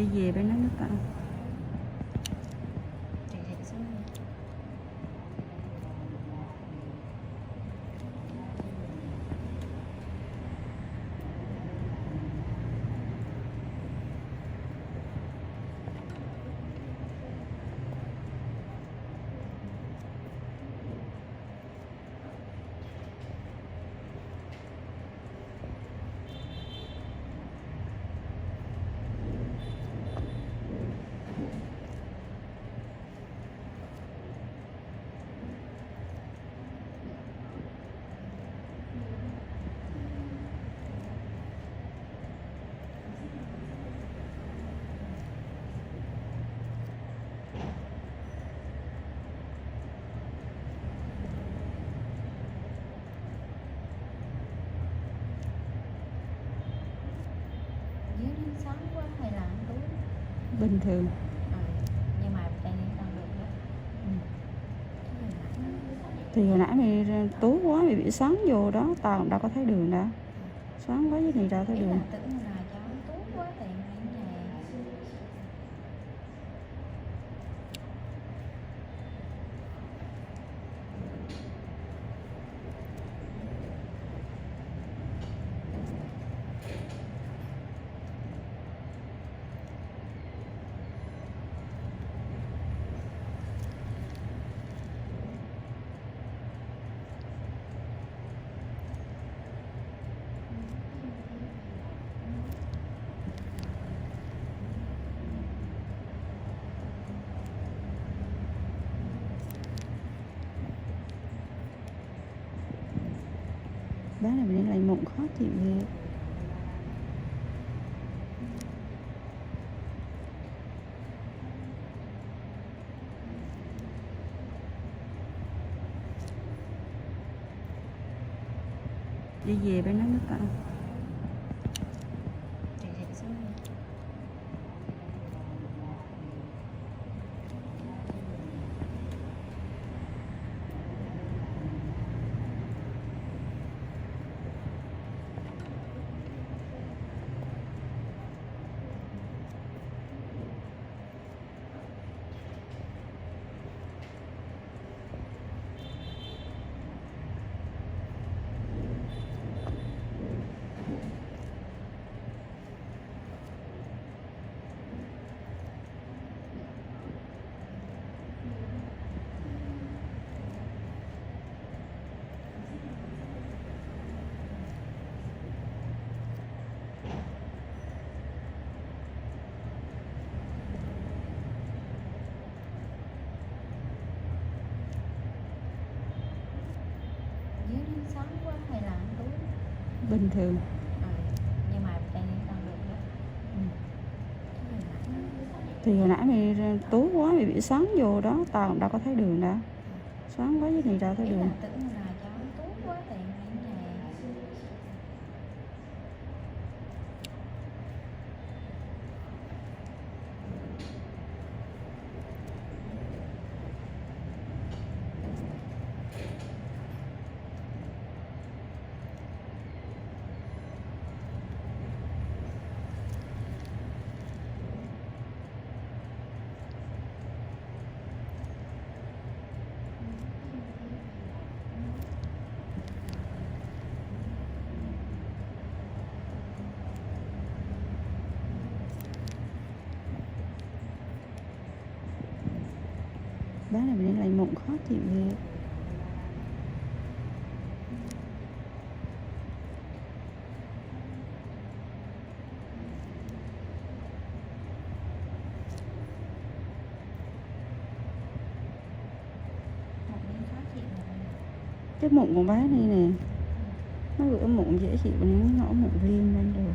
Đi về bên đó nước ta. Sáng quá hay là tối? Bình thường. Nhưng mà đây đang được đó. Thì hồi nãy mày tối quá mày bị sáng vô đó, tao cũng đâu có thấy đường đâu. Sáng quá với mày đâu thấy Ý là đường. tưởng là cho tối quá thì phải nhà. Bán này mình lại mụn khó chịu ghê. Đi về bên đó nước ta. Dưới nó sáng quá hay là tối? Bình thường. Nhưng mà đây đang được đó. Thì hồi nãy mày tối quá mày bị sáng vô đó, tao cũng đâu có thấy đường đâu. Sáng quá với mày đâu thấy Ý là đường. tưởng là cho tối quá thì phải nhà. Bán này mình lại mụn khó chịu ghê. Một miếng khó chịu rồi. Cái mụn của bé này nè, nó bữa mụn dễ chịu nên nó mụn viêm lên rồi.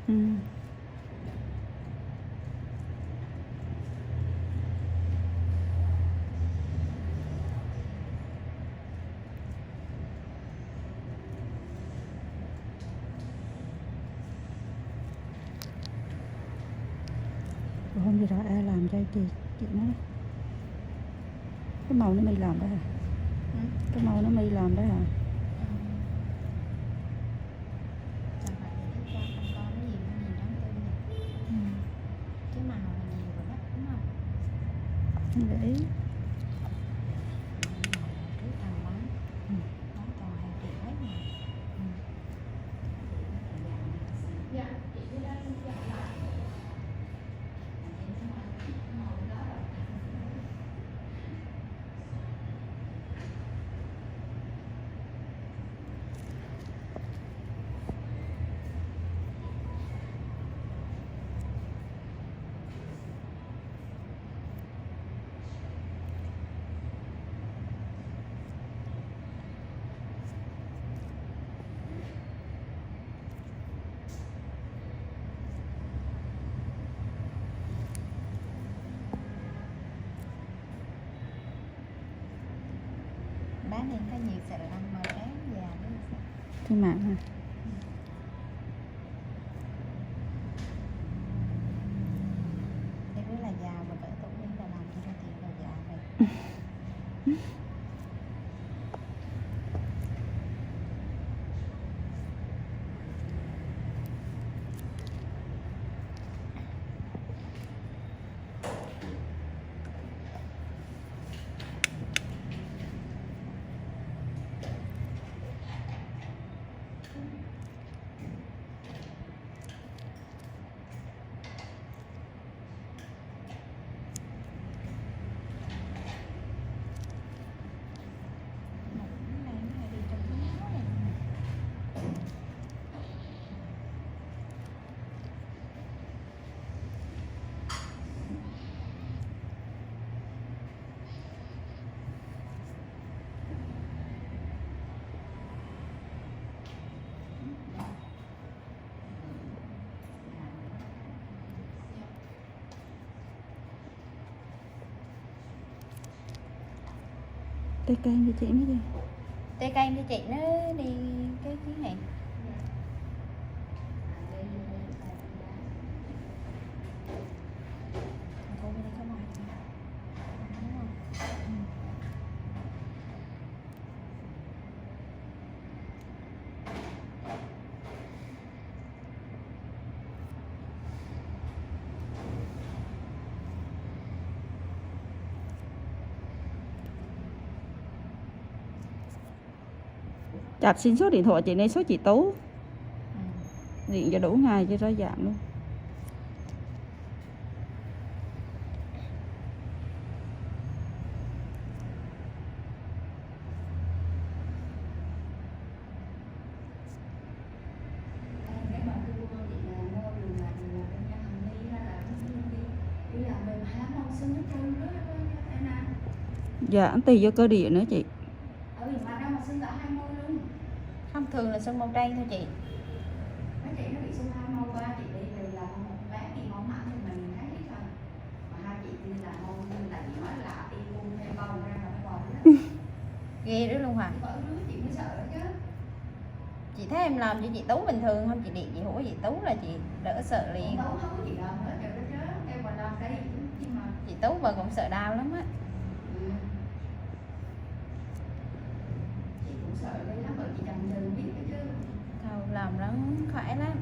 Ừ. Hôm gì đó ai làm cho chị nó cái màu nó mày làm đó hả? Ừ. Cái màu nó mày làm đó hả? Chẳng phải là biết qua không có cái gì nó nhìn trắng tươi nhỉ. Ừ. Cái màu là nhiều rồi đó đúng không? Không để ý. Cái tàu lắm. Ừ. Nó toàn hàng triệu hết mà. Bán lên cái nhiệt sẽ là ăn mờ ráng già đấy. Trên mạng hả? Thế biết là già mà cỡ tuổi đi là làm cho ra tiền là già rồi. Tê canh cho chị mới đi. Tê canh cho chị nó đi cái này. Cô bên đây có màu gì? Đúng không? Chặt xin số điện thoại chị này, số chị Tú. Ừ. Điện cho đủ ngày cho rõ giảm luôn. Dạ, anh tùy vô cơ địa nữa chị. Không, thường là sơn màu trang thôi chị. Mấy chị nó bị xung hai mâu qua, chị đi về là một bán thì mẫu mã thì mình thấy hết thôi. Mà hai chị đi là mâu nhưng là chị nói là đi buông thêm bầu ra là nó bò đó. Ghê đó luôn hả? Chị vợ đứa chị mới sợ đó chứ. Chị thấy em làm cho chị Tú bình thường không? Chị điện chị hủa chị Tú là chị đỡ sợ liền. Đấu không có gì đâu nữa, trời đất chứ. Em còn làm cái gì chứ mà. Chị Tú mà cũng sợ đau lắm á. Ừ. Chị cũng sợ đấy lắm rồi chị chần chừ biết cái chứ. Thầu làm nó khỏe lắm.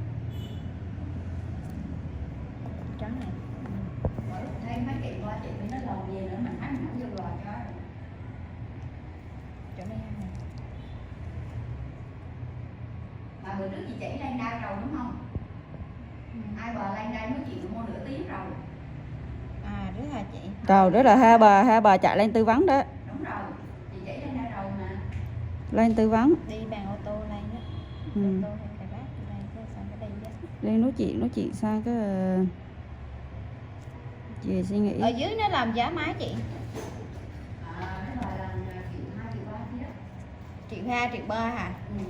Trắng này. Mỗi lần thấy mấy chị qua chị mới nói lầu gì nữa mình thấy mình không vô lò cho. Chỗ này em này. Mà bữa trước chị chỉ lên đau rồi đúng không? Ai bờ lên đây nói chuyện mua nửa tiếng rồi. À rất hả chị? Rồi đó là hai bà chạy lên tư vấn đó. Đúng rồi, chị chỉ lên đây rồi mà. Lên tư vấn. Đi bằng ô tô lên đó. Ừ. Ô tô hay cái bác đi lên cái sang cái đây đó. Lên nói chuyện sang cái chị suy nghĩ. Ở dưới nó làm giá má chị? Cái bài là triệu 2 triệu 3 chứ. Triệu 2 triệu 3 hả? Ừ.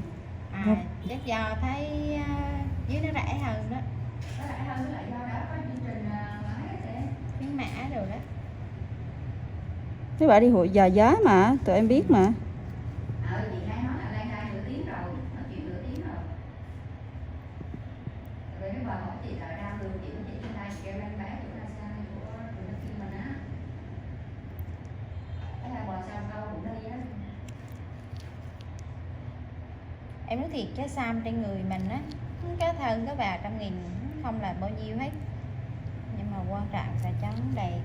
À chắc do thấy dưới nó rẻ hơn đó. Với lại hơn, với lại do đó có chương trình ấy để khuyến mã rồi đó. Mấy bà đi hội giờ giá mà, tụi em biết mà. chị hay nói là lan ra nửa tiếng rồi, nói chuyện nửa tiếng rồi. Rồi cái bà hỏi chị là ra đường chị trên đây kêu lan bán chỗ là sao của tụi nó kêu mình á. Thế là bò sao câu cũng đi á. Em nói thiệt cái xăm trên người mình á, cái thân có vài trăm nghìn không là bao nhiêu hết, nhưng mà quan trọng là trắng đẹp.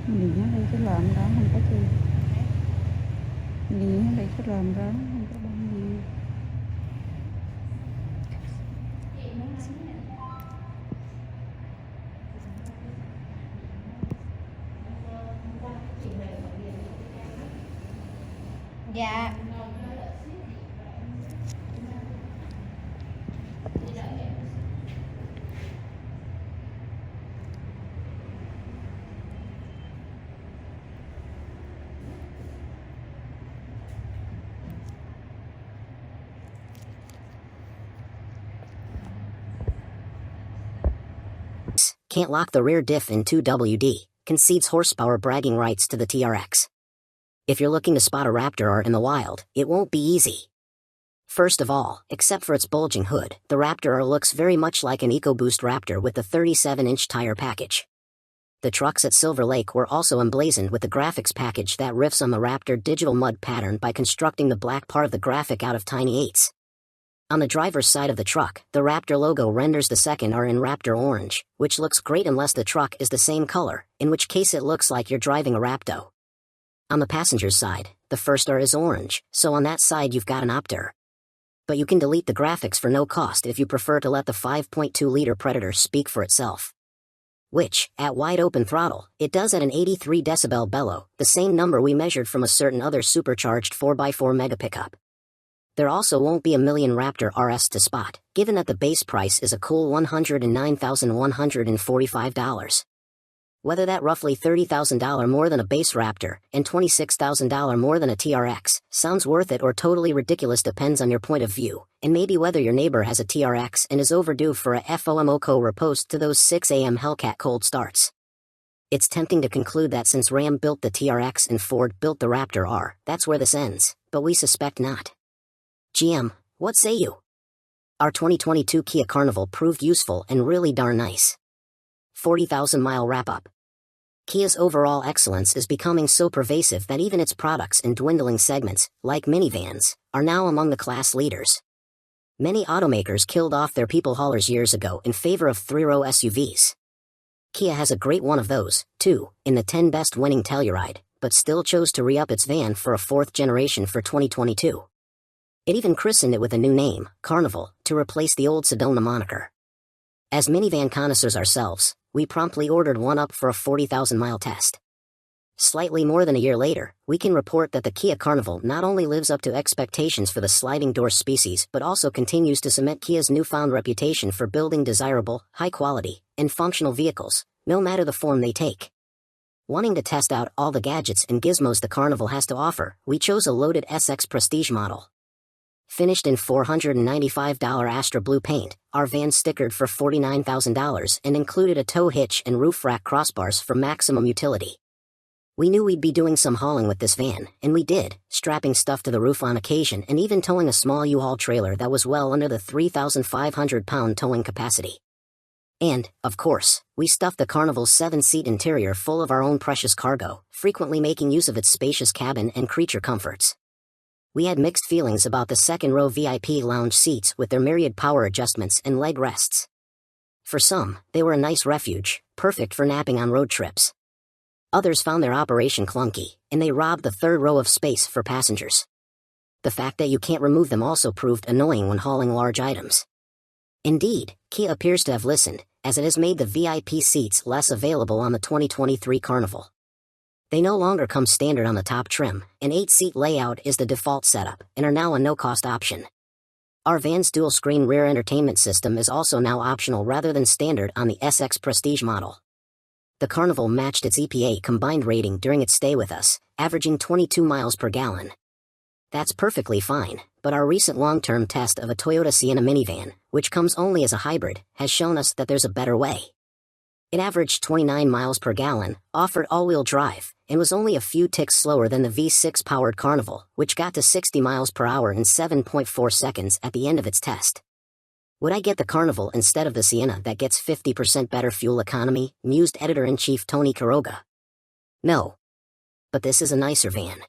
Lì ở đây cái làm đó không có chi. Lì ở đây cái làm đó không có bao nhiêu. Dạ. Can't lock the rear diff in 2WD, concedes horsepower bragging rights to the TRX. If you're looking to spot a Raptor R in the wild, it won't be easy. First of all, except for its bulging hood, the Raptor R looks very much like an EcoBoost Raptor with the 37-inch tire package. The trucks at Silver Lake were also emblazoned with the graphics package that riffs on the Raptor digital mud pattern by constructing the black part of the graphic out of tiny 8s. On the driver's side of the truck, the Raptor logo renders the second R in Raptor orange, which looks great unless the truck is the same color, in which case it looks like you're driving a Rapto. On the passenger's side, the first R is orange, so on that side you've got an Opter. But you can delete the graphics for no cost if you prefer to let the 5.2-liter Predator speak for itself. Which, at wide open throttle, it does at an 83 decibel bellow, the same number we measured from a certain other supercharged 4x4 mega pickup. There also won't be a million Raptor RS to spot, given that the base price is a cool $109,145. Whether that roughly $30,000 more than a base Raptor, and $26,000 more than a TRX, sounds worth it or totally ridiculous depends on your point of view, and maybe whether your neighbor has a TRX and is overdue for a FOMOCO riposte to those 6 a.m. Hellcat cold starts. It's tempting to conclude that since Ram built the TRX and Ford built the Raptor R, that's where this ends, but we suspect not. GM, what say you? Our 2022 Kia Carnival proved useful and really darn nice. 40,000-mile wrap-up. Kia's overall excellence is becoming so pervasive that even its products in dwindling segments, like minivans, are now among the class leaders. Many automakers killed off their people haulers years ago in favor of three-row SUVs. Kia has a great one of those, too, in the 10 best winning Telluride, but still chose to re-up its van for a 4th generation for 2022. It even christened it with a new name, Carnival, to replace the old Sedona moniker. As minivan connoisseurs ourselves, we promptly ordered one up for a 40,000-mile test. Slightly more than a year later, we can report that the Kia Carnival not only lives up to expectations for the sliding door species but also continues to cement Kia's newfound reputation for building desirable, high-quality, and functional vehicles, no matter the form they take. Wanting to test out all the gadgets and gizmos the Carnival has to offer, we chose a loaded SX Prestige model. Finished in $495 Astra Blue paint, our van stickered for $49,000 and included a tow hitch and roof rack crossbars for maximum utility. We knew we'd be doing some hauling with this van, and we did, strapping stuff to the roof on occasion and even towing a small U-Haul trailer that was well under the 3,500-pound towing capacity. And, of course, we stuffed the Carnival's 7-seat interior full of our own precious cargo, frequently making use of its spacious cabin and creature comforts. We had mixed feelings about the second-row VIP lounge seats with their myriad power adjustments and leg rests. For some, they were a nice refuge, perfect for napping on road trips. Others found their operation clunky, and they robbed the third row of space for passengers. The fact that you can't remove them also proved annoying when hauling large items. Indeed, Kia appears to have listened, as it has made the VIP seats less available on the 2023 Carnival. They no longer come standard on the top trim, an 8-seat layout is the default setup, and are now a no-cost option. Our van's dual-screen rear entertainment system is also now optional rather than standard on the SX Prestige model. The Carnival matched its EPA combined rating during its stay with us, averaging 22 miles per gallon. That's perfectly fine, but our recent long-term test of a Toyota Sienna minivan, which comes only as a hybrid, has shown us that there's a better way. It averaged 29 miles per gallon, offered all-wheel drive, and was only a few ticks slower than the V6-powered Carnival, which got to 60 miles per hour in 7.4 seconds at the end of its test. Would I get the Carnival instead of the Sienna that gets 50% better fuel economy, mused editor-in-chief Tony Quiroga. No. But this is a nicer van.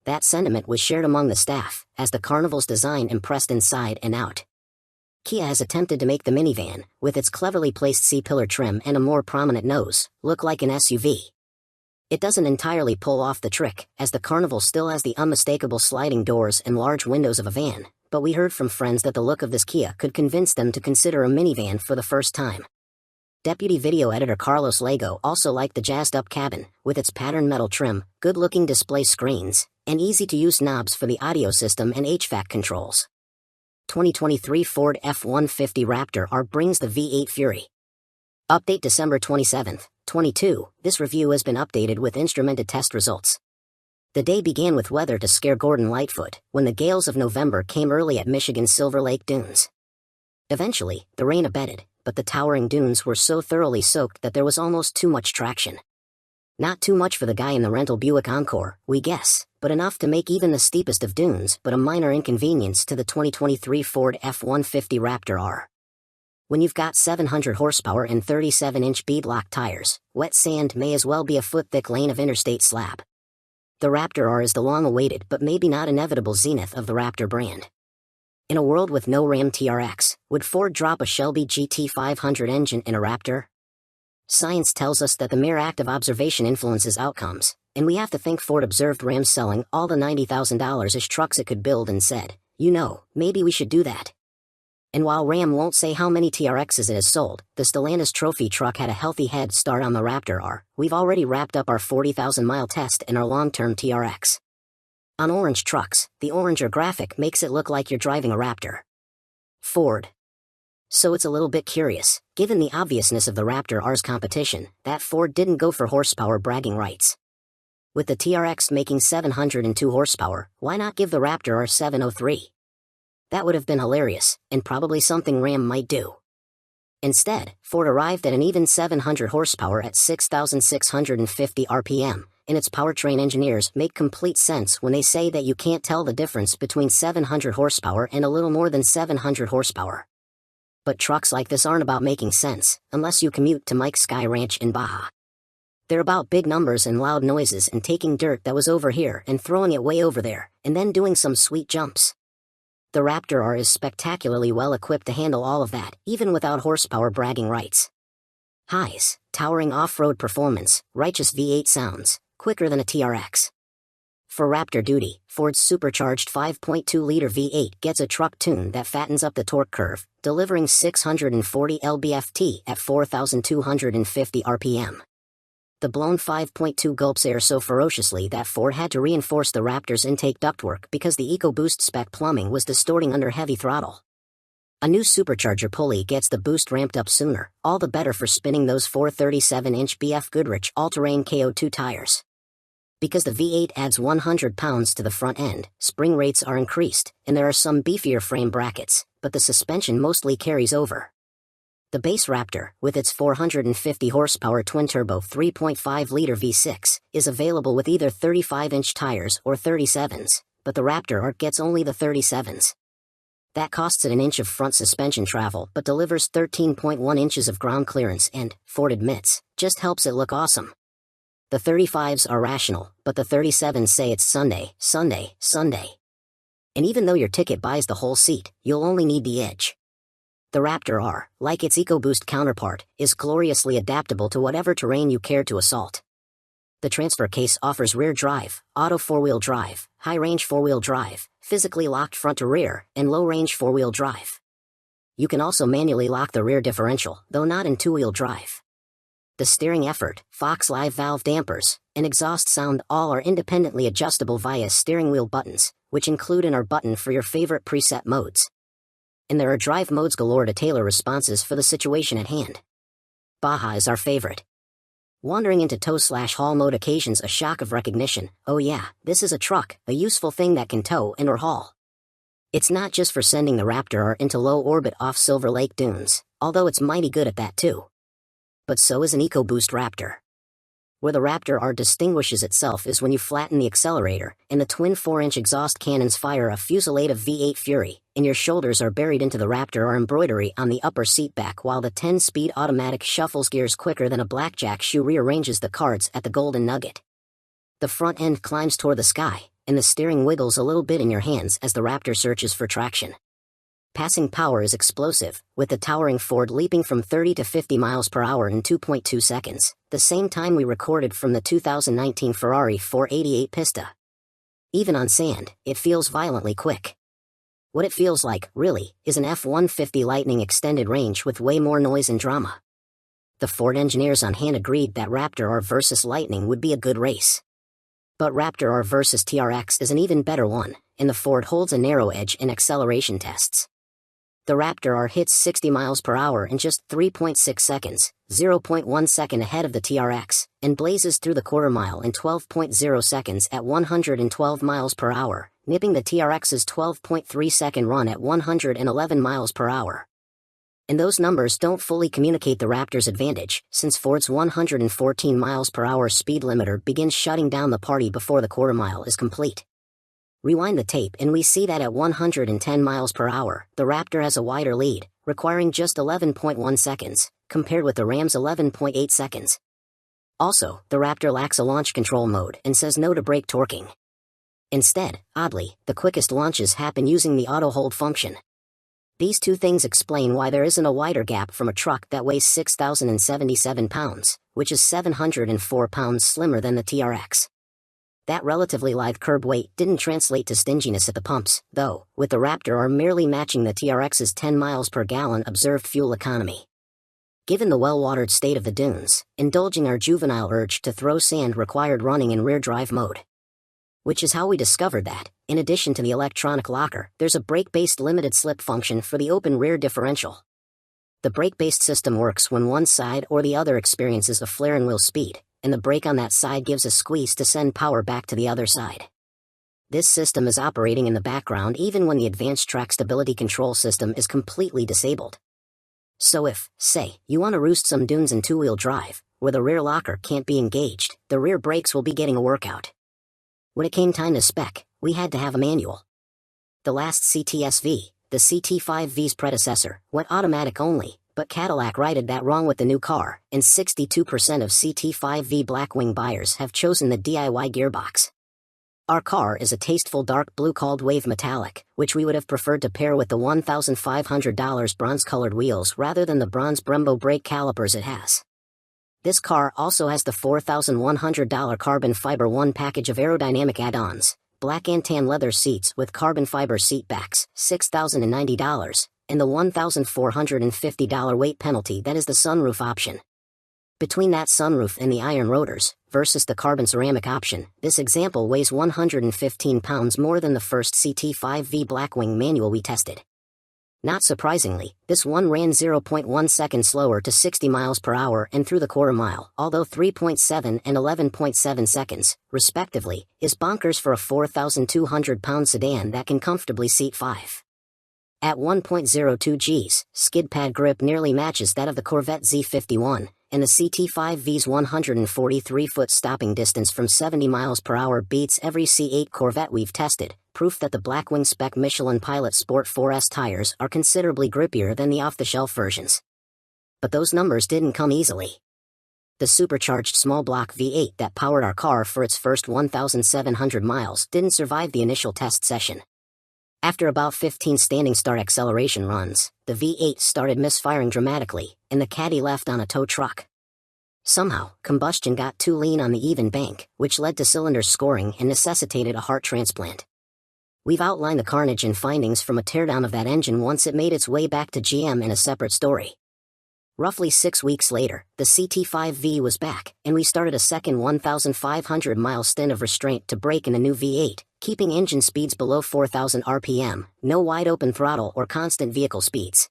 That sentiment was shared among the staff, as the Carnival's design impressed inside and out. Kia has attempted to make the minivan, with its cleverly placed C-pillar trim and a more prominent nose, look like an SUV. It doesn't entirely pull off the trick, as the Carnival still has the unmistakable sliding doors and large windows of a van, but we heard from friends that the look of this Kia could convince them to consider a minivan for the first time. Deputy video editor Carlos Lago also liked the jazzed-up cabin, with its patterned metal trim, good-looking display screens, and easy-to-use knobs for the audio system and HVAC controls. 2023 Ford F-150 Raptor R brings the V8 Fury. Update December 27, 22. This review has been updated with instrumented test results. The day began with weather to scare Gordon Lightfoot, when the gales of November came early at Michigan's Silver Lake Dunes. Eventually, the rain abated, but the towering dunes were so thoroughly soaked that there was almost too much traction. Not too much for the guy in the rental Buick Encore, we guess, but enough to make even the steepest of dunes but a minor inconvenience to the 2023 Ford F-150 Raptor R. When you've got 700 horsepower and 37-inch beadlock tires, wet sand may as well be a foot-thick lane of interstate slab. The Raptor R is the long-awaited but maybe not inevitable zenith of the Raptor brand. In a world with no Ram TRX, would Ford drop a Shelby GT500 engine in a Raptor? Science tells us that the mere act of observation influences outcomes, and we have to think Ford observed Ram selling all the $90,000-ish trucks it could build and said, maybe we should do that. And while Ram won't say how many TRXs it has sold, the Stellantis trophy truck had a healthy head start on the Raptor R. We've already wrapped up our 40,000-mile test in our long-term TRX. On orange trucks, the oranger graphic makes it look like you're driving a Raptor. Ford. So it's a little bit curious, given the obviousness of the Raptor R's competition, that Ford didn't go for horsepower bragging rights. With the TRX making 702 horsepower, why not give the Raptor R 703? That would have been hilarious, and probably something Ram might do. Instead, Ford arrived at an even 700 horsepower at 6,650 RPM, and its powertrain engineers make complete sense when they say that you can't tell the difference between 700 horsepower and a little more than 700 horsepower. But trucks like this aren't about making sense, unless you commute to Mike's Sky Ranch in Baja. They're about big numbers and loud noises and taking dirt that was over here and throwing it way over there, and then doing some sweet jumps. The Raptor R is spectacularly well equipped to handle all of that, even without horsepower bragging rights. Highs, towering off-road performance, righteous V8 sounds, quicker than a TRX. For Raptor duty, Ford's supercharged 5.2-liter V8 gets a truck tune that fattens up the torque curve, delivering 640 lb-ft at 4,250 RPM. The blown 5.2 gulps air so ferociously that Ford had to reinforce the Raptor's intake ductwork because the EcoBoost spec plumbing was distorting under heavy throttle. A new supercharger pulley gets the boost ramped up sooner, all the better for spinning those 437-inch BF Goodrich all-terrain KO2 tires. Because the V8 adds 100 pounds to the front end, spring rates are increased, and there are some beefier frame brackets, but the suspension mostly carries over. The base Raptor, with its 450 horsepower twin-turbo 3.5-liter V6, is available with either 35-inch tires or 37s, but the Raptor R gets only the 37s. That costs it an inch of front suspension travel but delivers 13.1 inches of ground clearance and, Ford admits, just helps it look awesome. The 35s are rational, but the 37s say it's Sunday, Sunday, Sunday. And even though your ticket buys the whole seat, you'll only need the edge. The Raptor R, like its EcoBoost counterpart, is gloriously adaptable to whatever terrain you care to assault. The transfer case offers rear drive, auto four-wheel drive, high-range four-wheel drive, physically locked front to rear, and low-range four-wheel drive. You can also manually lock the rear differential, though not in two-wheel drive. The steering effort, Fox Live valve dampers, and exhaust sound all are independently adjustable via steering wheel buttons, which include an R button for your favorite preset modes. And there are drive modes galore to tailor responses for the situation at hand. Baja is our favorite. Wandering into tow/haul mode occasions a shock of recognition. Oh yeah, this is a truck, a useful thing that can tow and or haul. It's not just for sending the Raptor R into low orbit off Silver Lake dunes, although it's mighty good at that too. But so is an EcoBoost Raptor. Where the Raptor R distinguishes itself is when you flatten the accelerator, and the twin 4-inch exhaust cannons fire a fusillade of V8 Fury, and your shoulders are buried into the Raptor R embroidery on the upper seat back while the 10-speed automatic shuffles gears quicker than a blackjack shoe rearranges the cards at the Golden Nugget. The front end climbs toward the sky, and the steering wiggles a little bit in your hands as the Raptor searches for traction. Passing power is explosive, with the towering Ford leaping from 30 to 50 miles per hour in 2.2 seconds, the same time we recorded from the 2019 Ferrari 488 Pista. Even on sand, it feels violently quick. What it feels like, really, is an F-150 Lightning extended range with way more noise and drama. The Ford engineers on hand agreed that Raptor R versus Lightning would be a good race. But Raptor R versus TRX is an even better one, and the Ford holds a narrow edge in acceleration tests. The Raptor R hits 60 miles per hour in just 3.6 seconds, 0.1 second ahead of the TRX, and blazes through the quarter mile in 12.0 seconds at 112 miles per hour, nipping the TRX's 12.3 second run at 111 miles per hour. And those numbers don't fully communicate the Raptor's advantage, since Ford's 114 miles per hour speed limiter begins shutting down the party before the quarter mile is complete. Rewind the tape and we see that at 110 miles per hour, the Raptor has a wider lead, requiring just 11.1 seconds, compared with the Ram's 11.8 seconds. Also, the Raptor lacks a launch control mode and says no to brake torquing. Instead, oddly, the quickest launches happen using the auto hold function. These two things explain why there isn't a wider gap from a truck that weighs 6,077 pounds, which is 704 pounds slimmer than the TRX. That relatively lithe curb weight didn't translate to stinginess at the pumps, though, with the Raptor R merely matching the TRX's 10 miles per gallon observed fuel economy. Given the well-watered state of the dunes, indulging our juvenile urge to throw sand required running in rear drive mode. Which is how we discovered that, in addition to the electronic locker, there's a brake-based limited slip function for the open rear differential. The brake-based system works when one side or the other experiences a flare in wheel speed, and the brake on that side gives a squeeze to send power back to the other side. This system is operating in the background even when the advanced track stability control system is completely disabled. So if, say, you want to roost some dunes in two-wheel drive, where the rear locker can't be engaged, the rear brakes will be getting a workout. When it came time to spec, we had to have a manual. The last CTSV, the CT5V's predecessor, went automatic only, but Cadillac righted that wrong with the new car, and 62% of CT5V Blackwing buyers have chosen the DIY gearbox. Our car is a tasteful dark blue called Wave Metallic, which we would have preferred to pair with the $1,500 bronze-colored wheels rather than the bronze Brembo brake calipers it has. This car also has the $4,100 carbon fiber one package of aerodynamic add-ons, black and tan leather seats with carbon fiber seat backs, $6,090, and the $1,450 weight penalty that is the sunroof option. Between that sunroof and the iron rotors, versus the carbon ceramic option, this example weighs 115 pounds more than the first CT5V Blackwing manual we tested. Not surprisingly, this one ran 0.1 seconds slower to 60 miles per hour and through the quarter mile, although 3.7 and 11.7 seconds, respectively, is bonkers for a 4,200-pound sedan that can comfortably seat 5. At 1.02 Gs, skid pad grip nearly matches that of the Corvette Z51, and the CT5V's 143-foot stopping distance from 70 miles per hour beats every C8 Corvette we've tested, proof that the Blackwing spec Michelin Pilot Sport 4S tires are considerably grippier than the off-the-shelf versions. But those numbers didn't come easily. The supercharged small block V8 that powered our car for its first 1,700 miles didn't survive the initial test session. After about 15 standing start acceleration runs, the V8 started misfiring dramatically, and the caddy left on a tow truck. Somehow, combustion got too lean on the even bank, which led to cylinders scoring and necessitated a heart transplant. We've outlined the carnage and findings from a teardown of that engine once it made its way back to GM in a separate story. Roughly 6 weeks later, the CT5V was back, and we started a second 1,500-mile stint of restraint to break in a new V8, keeping engine speeds below 4,000 RPM, no wide-open throttle or constant vehicle speeds.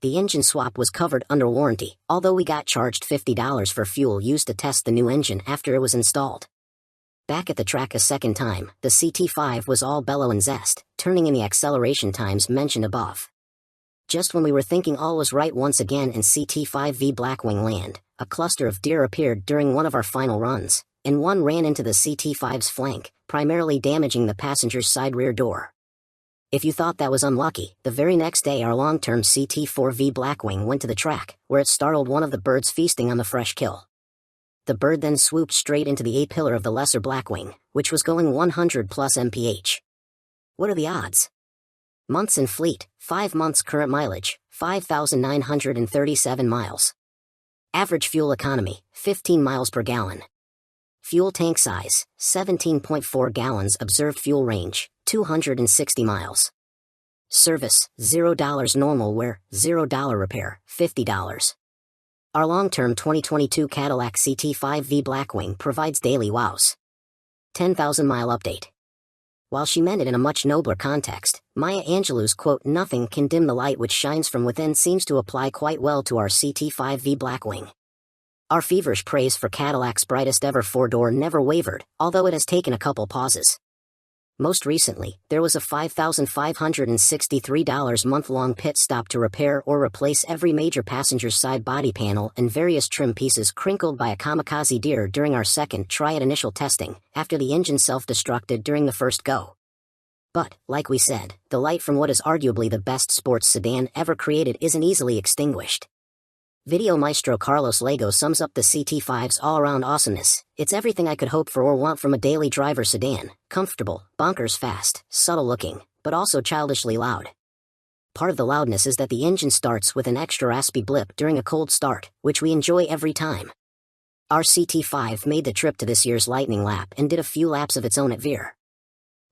The engine swap was covered under warranty, although we got charged $50 for fuel used to test the new engine after it was installed. Back at the track a second time, the CT5 was all bellow and zest, turning in the acceleration times mentioned above. Just when we were thinking all was right once again in CT5V Blackwing land, a cluster of deer appeared during one of our final runs, and one ran into the CT5's flank, primarily damaging the passenger's side rear door. If you thought that was unlucky, the very next day our long-term CT4V Blackwing went to the track, where it startled one of the birds feasting on the fresh kill. The bird then swooped straight into the A-pillar of the lesser Blackwing, which was going 100 plus mph. What are the odds? Months in fleet, 5 months current mileage, 5,937 miles. Average fuel economy, 15 miles per gallon. Fuel tank size, 17.4 gallons. Observed fuel range, 260 miles. Service, $0 normal wear, $0 repair, $50. Our long-term 2022 Cadillac CT5V Blackwing provides daily wows. 10,000-mile update. While she meant it in a much nobler context, Maya Angelou's quote, "Nothing can dim the light which shines from within," seems to apply quite well to our CT5V Blackwing. Our feverish praise for Cadillac's brightest ever four-door never wavered, although it has taken a couple pauses. Most recently, there was a $5,563 month-long pit stop to repair or replace every major passenger's side body panel and various trim pieces crinkled by a kamikaze deer during our second try at initial testing, after the engine self-destructed during the first go. But, like we said, the light from what is arguably the best sports sedan ever created isn't easily extinguished. Video maestro Carlos Lago sums up the CT5's all-around awesomeness. "It's everything I could hope for or want from a daily driver sedan. Comfortable, bonkers fast, subtle-looking, but also childishly loud. Part of the loudness is that the engine starts with an extra raspy blip during a cold start, which we enjoy every time." Our CT5 made the trip to this year's Lightning Lap and did a few laps of its own at Veer.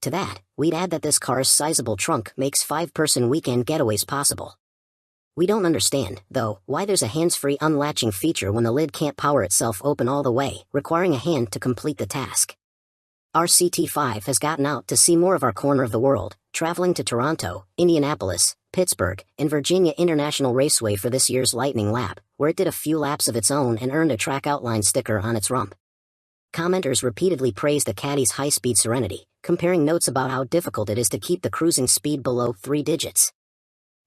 To that, we'd add that this car's sizable trunk makes 5-person weekend getaways possible. We don't understand, though, why there's a hands-free unlatching feature when the lid can't power itself open all the way, requiring a hand to complete the task. Our CT5 has gotten out to see more of our corner of the world, traveling to Toronto, Indianapolis, Pittsburgh, and Virginia International Raceway for this year's Lightning Lap, where it did a few laps of its own and earned a track outline sticker on its rump. Commenters repeatedly praised the Caddy's high-speed serenity, comparing notes about how difficult it is to keep the cruising speed below 3 digits.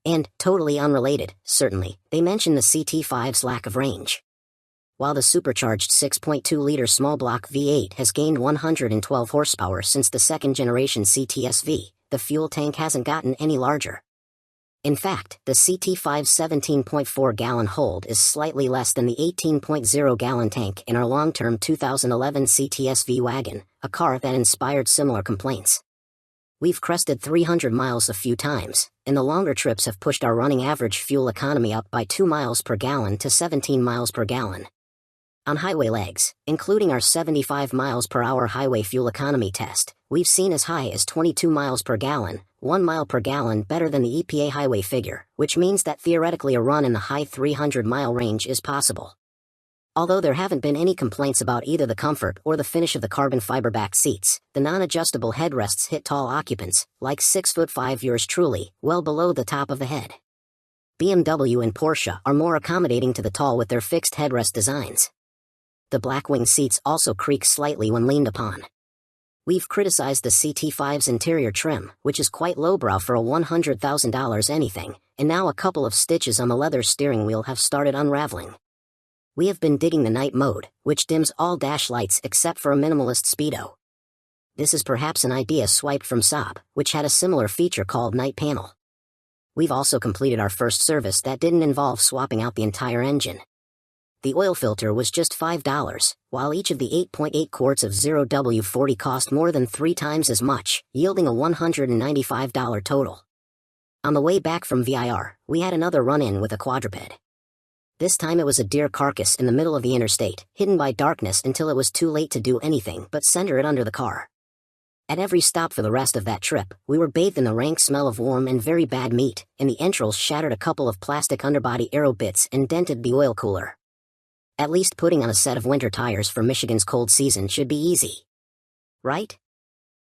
And, totally unrelated, certainly, they mention the CT5's lack of range. While the supercharged 6.2-liter small-block V8 has gained 112 horsepower since the second-generation CTSV, the fuel tank hasn't gotten any larger. In fact, the CT5's 17.4-gallon hold is slightly less than the 18.0-gallon tank in our long-term 2011 CTSV wagon, a car that inspired similar complaints. We've crested 300 miles a few times, and the longer trips have pushed our running average fuel economy up by 2 miles per gallon to 17 miles per gallon. On highway legs, including our 75 miles per hour highway fuel economy test, we've seen as high as 22 miles per gallon, 1 mile per gallon better than the EPA highway figure, which means that theoretically a run in the high 300-mile range is possible. Although there haven't been any complaints about either the comfort or the finish of the carbon fiber back seats, the non-adjustable headrests hit tall occupants, like 6'5" yours truly, well below the top of the head. BMW and Porsche are more accommodating to the tall with their fixed headrest designs. The Blackwing seats also creak slightly when leaned upon. We've criticized the CT5's interior trim, which is quite lowbrow for a $100,000 anything, and now a couple of stitches on the leather steering wheel have started unraveling. We have been digging the night mode, which dims all dash lights except for a minimalist speedo. This is perhaps an idea swiped from Saab, which had a similar feature called Night Panel. We've also completed our first service that didn't involve swapping out the entire engine. The oil filter was just $5, while each of the 8.8 quarts of 0W40 cost more than 3 times as much, yielding a $195 total. On the way back from VIR, we had another run-in with a quadruped. This time it was a deer carcass in the middle of the interstate, hidden by darkness until it was too late to do anything but center it under the car. At every stop for the rest of that trip, we were bathed in the rank smell of warm and very bad meat, and the entrails shattered a couple of plastic underbody aero bits and dented the oil cooler. At least putting on a set of winter tires for Michigan's cold season should be easy. Right?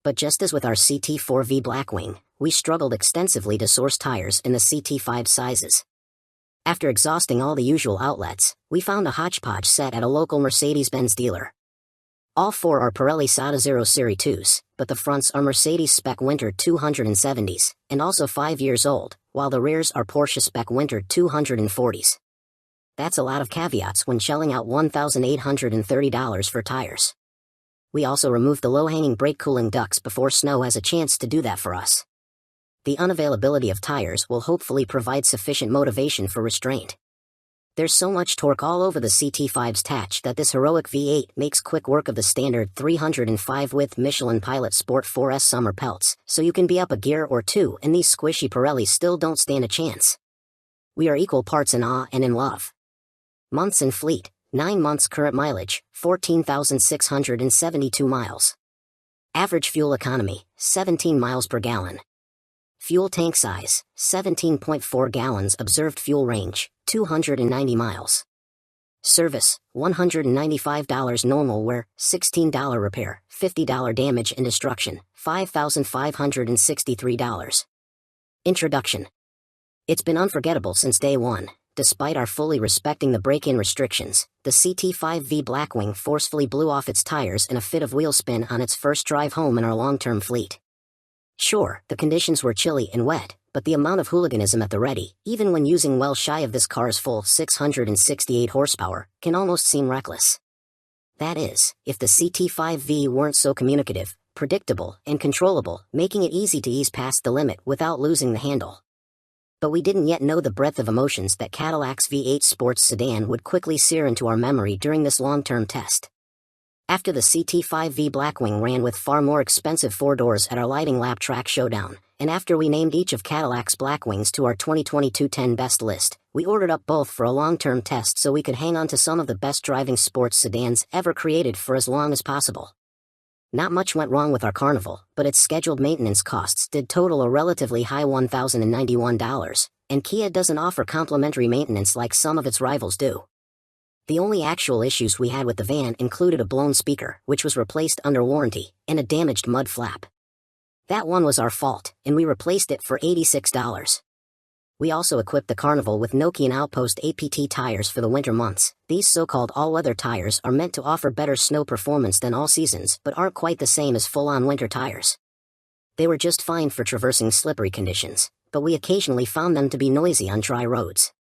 But just as with our CT4V Blackwing, we struggled extensively to source tires in the CT5 sizes. After exhausting all the usual outlets, we found a hodgepodge set at a local Mercedes-Benz dealer. All four are Pirelli Sada Zero Series 2s, but the fronts are Mercedes Spec Winter 270s, and also 5 years old, while the rears are Porsche Spec Winter 240s. That's a lot of caveats when shelling out $1,830 for tires. We also removed the low-hanging brake cooling ducts before snow has a chance to do that for us. The unavailability of tires will hopefully provide sufficient motivation for restraint. There's so much torque all over the CT5's tatch that this heroic V8 makes quick work of the standard 305 width Michelin Pilot Sport 4S summer pelts, so you can be up a gear or two and these squishy Pirellis still don't stand a chance. We are equal parts in awe and in love. Months in fleet, 9 months current mileage, 14,672 miles. Average fuel economy, 17 miles per gallon. Fuel tank size, 17.4 gallons. Observed fuel range, 290 miles. Service, $195 normal wear, $16 repair, $50 damage and destruction, $5,563. Introduction. It's been unforgettable since day one. Despite our fully respecting the break-in restrictions, the CT5V Blackwing forcefully blew off its tires in a fit of wheel spin on its first drive home in our long-term fleet. Sure, the conditions were chilly and wet, but the amount of hooliganism at the ready, even when using well shy of this car's full 668 horsepower, can almost seem reckless. That is, if the CT5V weren't so communicative, predictable, and controllable, making it easy to ease past the limit without losing the handle. But we didn't yet know the breadth of emotions that Cadillac's V8 sports sedan would quickly sear into our memory during this long-term test. After the CT5V Blackwing ran with far more expensive 4 doors at our lighting lap track showdown, and after we named each of Cadillac's Blackwings to our 2022 10 best list, we ordered up both for a long-term test so we could hang on to some of the best driving sports sedans ever created for as long as possible. Not much went wrong with our Carnival, but its scheduled maintenance costs did total a relatively high $1,091, and Kia doesn't offer complimentary maintenance like some of its rivals do. The only actual issues we had with the van included a blown speaker, which was replaced under warranty, and a damaged mud flap. That one was our fault, and we replaced it for $86. We also equipped the Carnival with Nokian Outpost APT tires for the winter months. These so-called all-weather tires are meant to offer better snow performance than all seasons, but aren't quite the same as full-on winter tires. They were just fine for traversing slippery conditions, but we occasionally found them to be noisy on dry roads.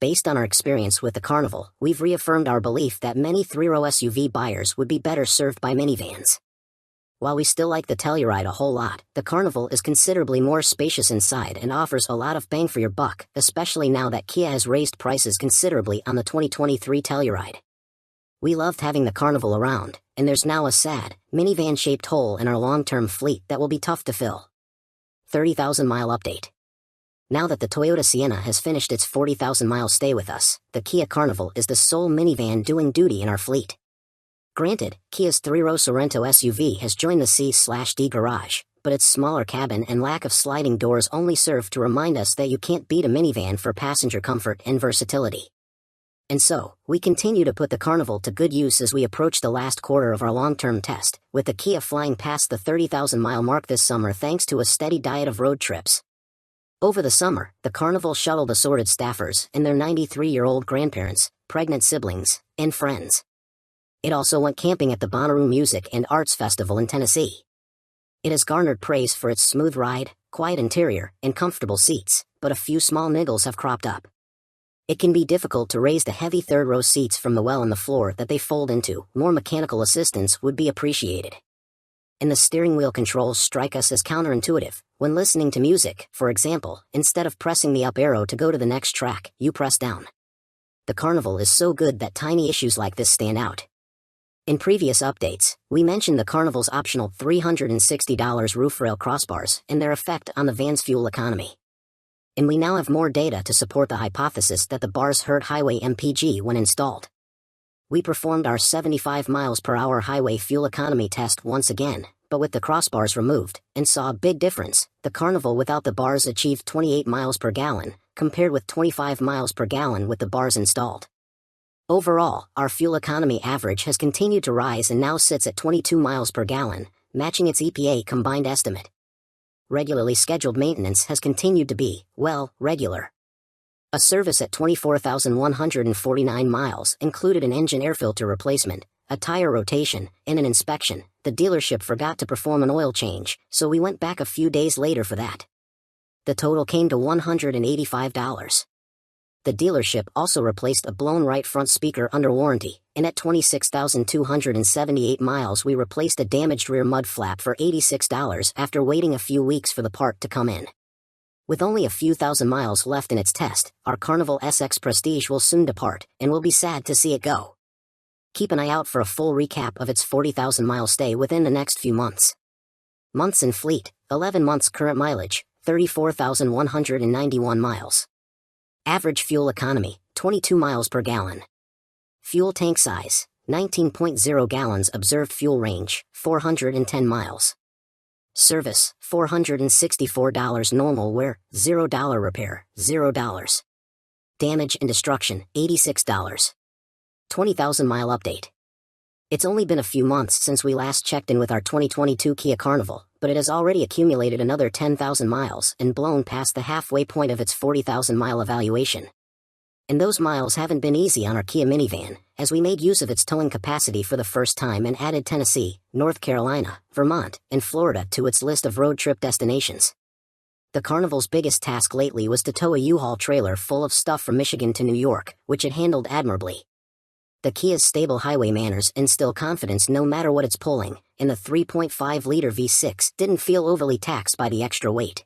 Based on our experience with the Carnival, we've reaffirmed our belief that many 3-row SUV buyers would be better served by minivans. While we still like the Telluride a whole lot, the Carnival is considerably more spacious inside and offers a lot of bang for your buck, especially now that Kia has raised prices considerably on the 2023 Telluride. We loved having the Carnival around, and there's now a sad, minivan-shaped hole in our long-term fleet that will be tough to fill. 30,000-mile update. Now that the Toyota Sienna has finished its 40,000-mile stay with us, the Kia Carnival is the sole minivan doing duty in our fleet. Granted, Kia's 3-row Sorento SUV has joined the C/D garage, but its smaller cabin and lack of sliding doors only serve to remind us that you can't beat a minivan for passenger comfort and versatility. And so, we continue to put the Carnival to good use as we approach the last quarter of our long-term test, with the Kia flying past the 30,000-mile mark this summer thanks to a steady diet of road trips. Over the summer, the Carnival shuttled assorted staffers and their 93-year-old grandparents, pregnant siblings, and friends. It also went camping at the Bonnaroo Music and Arts Festival in Tennessee. It has garnered praise for its smooth ride, quiet interior, and comfortable seats, but a few small niggles have cropped up. It can be difficult to raise the heavy third-row seats from the well in the floor that they fold into. More mechanical assistance would be appreciated. And the steering wheel controls strike us as counterintuitive. When listening to music, for example, instead of pressing the up arrow to go to the next track, you press down. The Carnival is so good that tiny issues like this stand out. In previous updates, we mentioned the Carnival's optional $360 roof rail crossbars and their effect on the van's fuel economy. And we now have more data to support the hypothesis that the bars hurt highway MPG when installed. We performed our 75 miles per hour highway fuel economy test once again, but with the crossbars removed, and saw a big difference. The Carnival without the bars achieved 28 miles per gallon, compared with 25 miles per gallon with the bars installed. Overall, our fuel economy average has continued to rise and now sits at 22 miles per gallon, matching its EPA combined estimate. Regularly scheduled maintenance has continued to be, well, regular. A service at 24,149 miles included an engine air filter replacement, a tire rotation, and an inspection. The dealership forgot to perform an oil change, so we went back a few days later for that. The total came to $185. The dealership also replaced a blown right front speaker under warranty, and at 26,278 miles we replaced a damaged rear mud flap for $86 after waiting a few weeks for the part to come in. With only a few thousand miles left in its test, our Carnival SX Prestige will soon depart, and we'll be sad to see it go. Keep an eye out for a full recap of its 40,000-mile stay within the next few months. Months in fleet: 11 months current mileage, 34,191 miles. Average fuel economy, 22 miles per gallon. Fuel tank size, 19.0 gallons. Observed fuel range, 410 miles. Service, $464 normal wear, $0 repair, $0. Damage and destruction, $86. 20,000-mile update. It's only been a few months since we last checked in with our 2022 Kia Carnival, but it has already accumulated another 10,000 miles and blown past the halfway point of its 40,000-mile evaluation. And those miles haven't been easy on our Kia minivan, as we made use of its towing capacity for the first time and added Tennessee, North Carolina, Vermont, and Florida to its list of road trip destinations. The Carnival's biggest task lately was to tow a U-Haul trailer full of stuff from Michigan to New York, which it handled admirably. The Kia's stable highway manners instill confidence no matter what it's pulling, and the 3.5-liter V6 didn't feel overly taxed by the extra weight.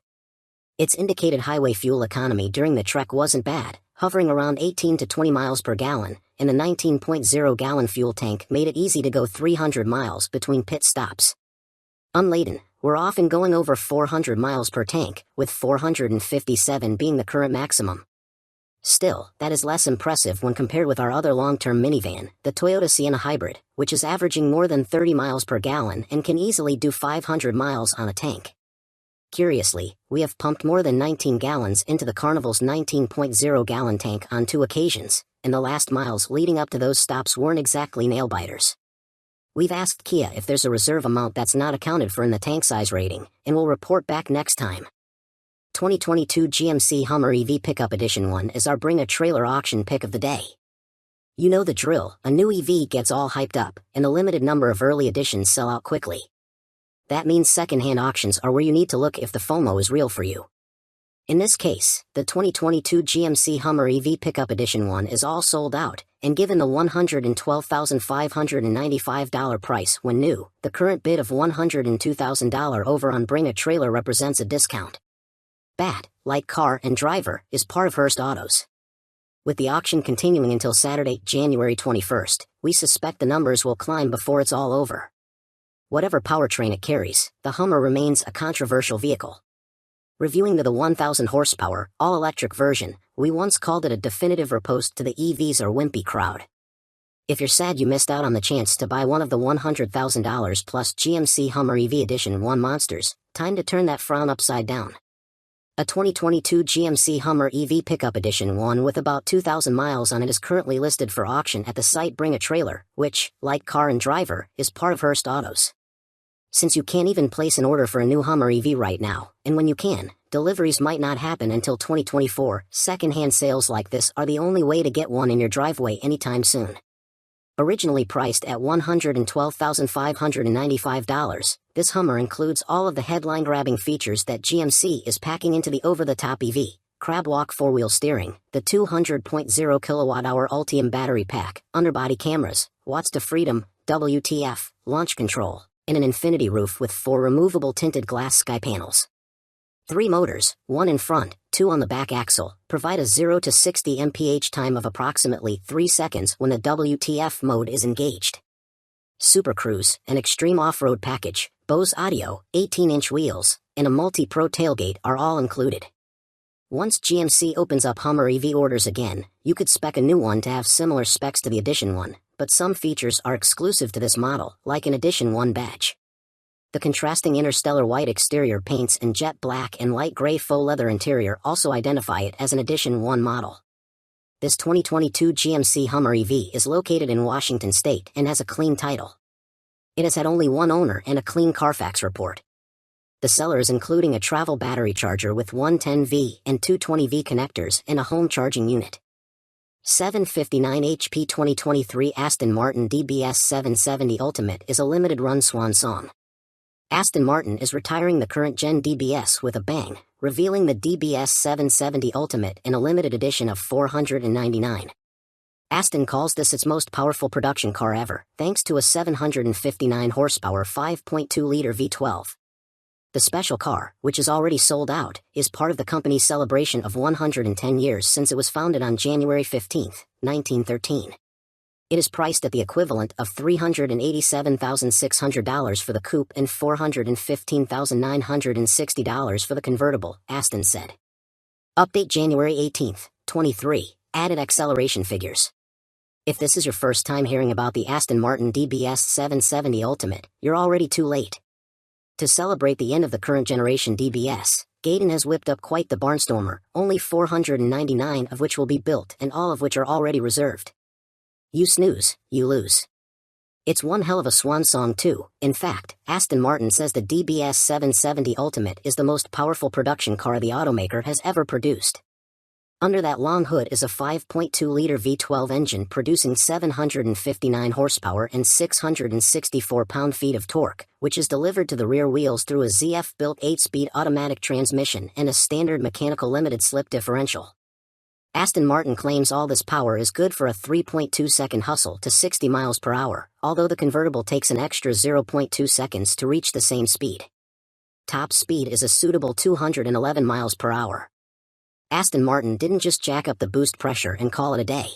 Its indicated highway fuel economy during the trek wasn't bad, hovering around 18 to 20 miles per gallon, and the 19.0-gallon fuel tank made it easy to go 300 miles between pit stops. Unladen, we're often going over 400 miles per tank, with 457 being the current maximum. Still, that is less impressive when compared with our other long-term minivan, the Toyota Sienna Hybrid, which is averaging more than 30 miles per gallon and can easily do 500 miles on a tank. Curiously, we have pumped more than 19 gallons into the Carnival's 19.0-gallon tank on 2 occasions, and the last miles leading up to those stops weren't exactly nail-biters. We've asked Kia if there's a reserve amount that's not accounted for in the tank size rating, and we'll report back next time. 2022 GMC Hummer EV Pickup Edition 1 is our Bring a Trailer auction pick of the day. You know the drill, a new EV gets all hyped up, and a limited number of early editions sell out quickly. That means second-hand auctions are where you need to look if the FOMO is real for you. In this case, the 2022 GMC Hummer EV Pickup Edition 1 is all sold out, and given the $112,595 price when new, the current bid of $102,000 over on Bring a Trailer represents a discount. Bat, like car and driver, is part of Hearst Autos. With the auction continuing until Saturday, January 21st, we suspect the numbers will climb before it's all over. Whatever powertrain it carries, the Hummer remains a controversial vehicle. Reviewing the 1,000 horsepower, all-electric version, we once called it a definitive riposte to the EVs or wimpy crowd. If you're sad you missed out on the chance to buy one of the $100,000 plus GMC Hummer EV Edition 1 monsters, time to turn that frown upside down. A 2022 GMC Hummer EV Pickup Edition 1 with about 2,000 miles on it is currently listed for auction at the site Bring a Trailer, which, like car and driver, is part of Hearst Autos. Since you can't even place an order for a new Hummer EV right now, and when you can, deliveries might not happen until 2024, second-hand sales like this are the only way to get one in your driveway anytime soon. Originally priced at $112,595, this Hummer includes all of the headline-grabbing features that GMC is packing into the over-the-top EV: crab walk 4-wheel steering, the 200.0 kilowatt-hour Ultium battery pack, underbody cameras, watts to freedom, WTF, launch control, and an infinity roof with 4 removable tinted glass sky panels. 3 motors, 1 in front, 2 on the back axle, provide a 0 to 60 mph time of approximately 3 seconds when the WTF mode is engaged. Super Cruise, an extreme off-road package, Bose audio, 18-inch wheels, and a multi-pro tailgate are all included. Once GMC opens up Hummer EV orders again, you could spec a new one to have similar specs to the Edition 1, but some features are exclusive to this model, like an Edition 1 badge. The contrasting interstellar white exterior paints and jet black and light gray faux leather interior also identify it as an Edition 1 model. This 2022 GMC Hummer EV is located in Washington State and has a clean title. It has had only one owner and a clean Carfax report. The seller is including a travel battery charger with 110V and 220V connectors and a home charging unit. 759 HP 2023 Aston Martin DBS 770 Ultimate is a limited run swan song. Aston Martin is retiring the current gen DBS with a bang, revealing the DBS 770 Ultimate in a limited edition of 499. Aston calls this its most powerful production car ever, thanks to a 759 horsepower 5.2-liter V12. The special car, which is already sold out, is part of the company's celebration of 110 years since it was founded on January 15, 1913. It is priced at the equivalent of $387,600 for the coupe and $415,960 for the convertible, Aston said. Update January 18, 23, added acceleration figures. If this is your first time hearing about the Aston Martin DBS 770 Ultimate, you're already too late. To celebrate the end of the current generation DBS, Gaydon has whipped up quite the barnstormer, only 499 of which will be built and all of which are already reserved. You snooze, you lose. It's one hell of a swan song too. In fact, Aston Martin says the DBS 770 Ultimate is the most powerful production car the automaker has ever produced. Under that long hood is a 5.2-liter V12 engine producing 759 horsepower and 664 pound-feet of torque, which is delivered to the rear wheels through a ZF-built 8-speed automatic transmission and a standard mechanical limited-slip differential. Aston Martin claims all this power is good for a 3.2-second hustle to 60 miles per hour, although the convertible takes an extra 0.2 seconds to reach the same speed. Top speed is a suitable 211 miles per hour. Aston Martin didn't just jack up the boost pressure and call it a day.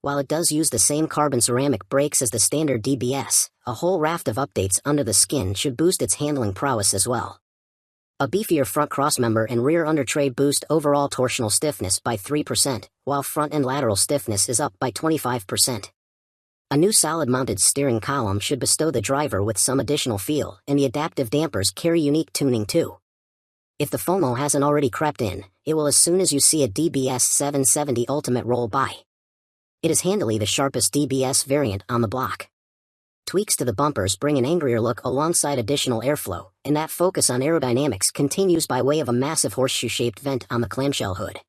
While it does use the same carbon ceramic brakes as the standard DBS, a whole raft of updates under the skin should boost its handling prowess as well. A beefier front crossmember and rear undertray boost overall torsional stiffness by 3%, while front and lateral stiffness is up by 25%. A new solid-mounted steering column should bestow the driver with some additional feel, and the adaptive dampers carry unique tuning too. If the FOMO hasn't already crept in, it will as soon as you see a DBS 770 Ultimate roll by. It is handily the sharpest DBS variant on the block. Tweaks to the bumpers bring an angrier look alongside additional airflow, and that focus on aerodynamics continues by way of a massive horseshoe-shaped vent on the clamshell hood.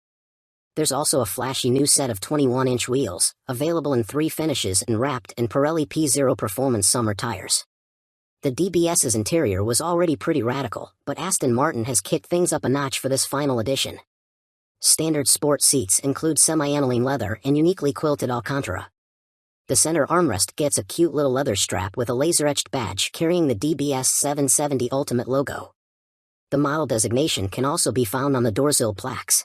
There's also a flashy new set of 21-inch wheels, available in 3 finishes and wrapped in Pirelli P0 Performance summer tires. The DBS's interior was already pretty radical, but Aston Martin has kicked things up a notch for this final edition. Standard sport seats include semi-aniline leather and uniquely quilted Alcantara. The center armrest gets a cute little leather strap with a laser-etched badge carrying the DBS 770 Ultimate logo. The model designation can also be found on the doorsill plaques.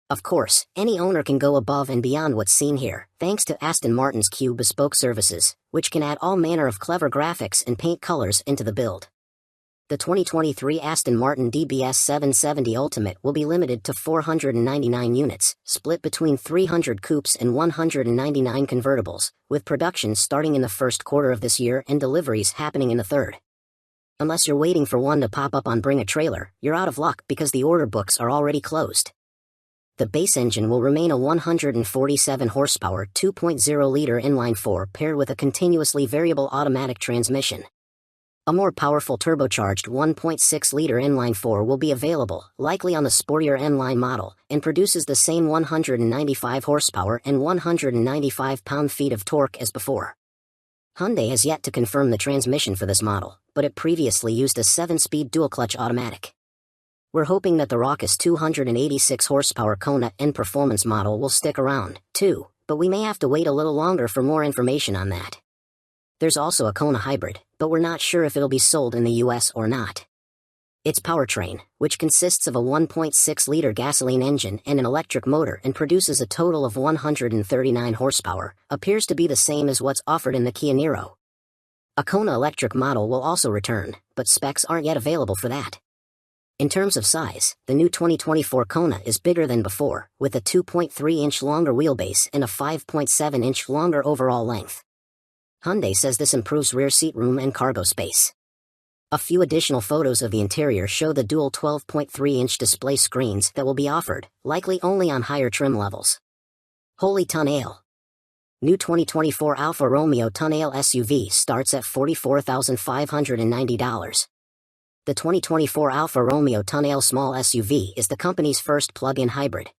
Of course, any owner can go above and beyond what's seen here, thanks to Aston Martin's Q bespoke services, which can add all manner of clever graphics and paint colors into the build. The 2023 Aston Martin DBS 770 Ultimate will be limited to 499 units, split between 300 coupes and 199 convertibles, with production starting in the first quarter of this year and deliveries happening in the third. Unless you're waiting for one to pop up on Bring a Trailer, you're out of luck because the order books are already closed. The base engine will remain a 147 horsepower 2.0-liter inline-4 paired with a continuously variable automatic transmission. A more powerful turbocharged 1.6-liter inline-4 will be available, likely on the sportier N-line model, and produces the same 195 horsepower and 195 pound-feet of torque as before. Hyundai has yet to confirm the transmission for this model, but it previously used a 7-speed dual-clutch automatic. We're hoping that the raucous 286 horsepower Kona N Performance model will stick around, too, but we may have to wait a little longer for more information on that. There's also a Kona Hybrid, but we're not sure if it'll be sold in the US or not. Its powertrain, which consists of a 1.6-liter gasoline engine and an electric motor and produces a total of 139 horsepower, appears to be the same as what's offered in the Kia Niro. A Kona electric model will also return, but specs aren't yet available for that. In terms of size, the new 2024 Kona is bigger than before, with a 2.3-inch longer wheelbase and a 5.7-inch longer overall length. Hyundai says this improves rear seat room and cargo space. A few additional photos of the interior show the dual 12.3-inch display screens that will be offered, likely only on higher trim levels. Holy Tonale. New 2024 Alfa Romeo Tonale SUV starts at $44,590. The 2024 Alfa Romeo Tonale small SUV is the company's first plug-in hybrid.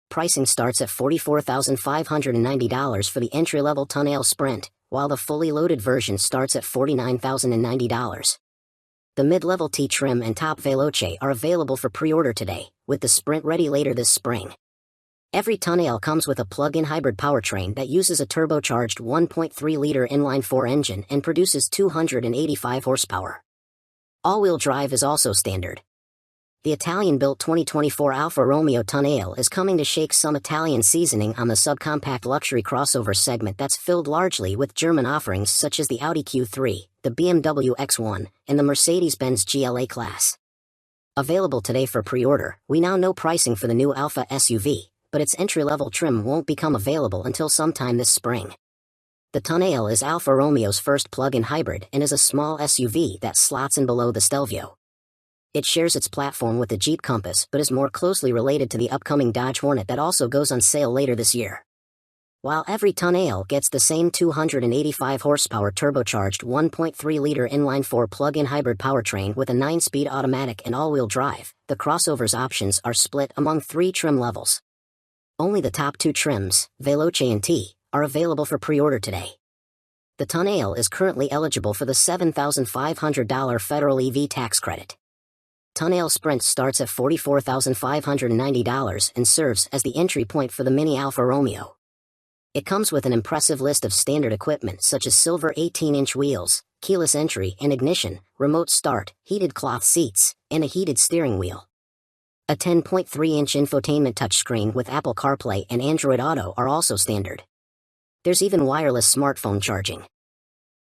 Pricing starts at $44,590 for the entry-level Tonale Sprint, while the fully loaded version starts at $49,090. The mid-level T-Trim and top Veloce are available for pre-order today, with the Sprint ready later this spring. Every Tonale comes with a plug-in hybrid powertrain that uses a turbocharged 1.3-liter inline-4 engine and produces 285 horsepower. All-wheel drive is also standard. The Italian-built 2024 Alfa Romeo Tonale is coming to shake some Italian seasoning on the subcompact luxury crossover segment that's filled largely with German offerings such as the Audi Q3, the BMW X1, and the Mercedes-Benz GLA class. Available today for pre-order, we now know pricing for the new Alfa SUV, but its entry-level trim won't become available until sometime this spring. The Tonale is Alfa Romeo's first plug-in hybrid and is a small SUV that slots in below the Stelvio. It shares its platform with the Jeep Compass but is more closely related to the upcoming Dodge Hornet that also goes on sale later this year. While every Tonale gets the same 285 horsepower turbocharged 1.3-liter inline-4 plug-in hybrid powertrain with a 9-speed automatic and all-wheel drive, the crossover's options are split among 3 trim levels. Only the top 2 trims, Veloce and T, are available for pre-order today. The Tonale is currently eligible for the $7,500 federal EV tax credit. Tonale Sprint starts at $44,590 and serves as the entry point for the mini Alfa Romeo. It comes with an impressive list of standard equipment such as silver 18-inch wheels, keyless entry and ignition, remote start, heated cloth seats, and a heated steering wheel. A 10.3-inch infotainment touchscreen with Apple CarPlay and Android Auto are also standard. There's even wireless smartphone charging.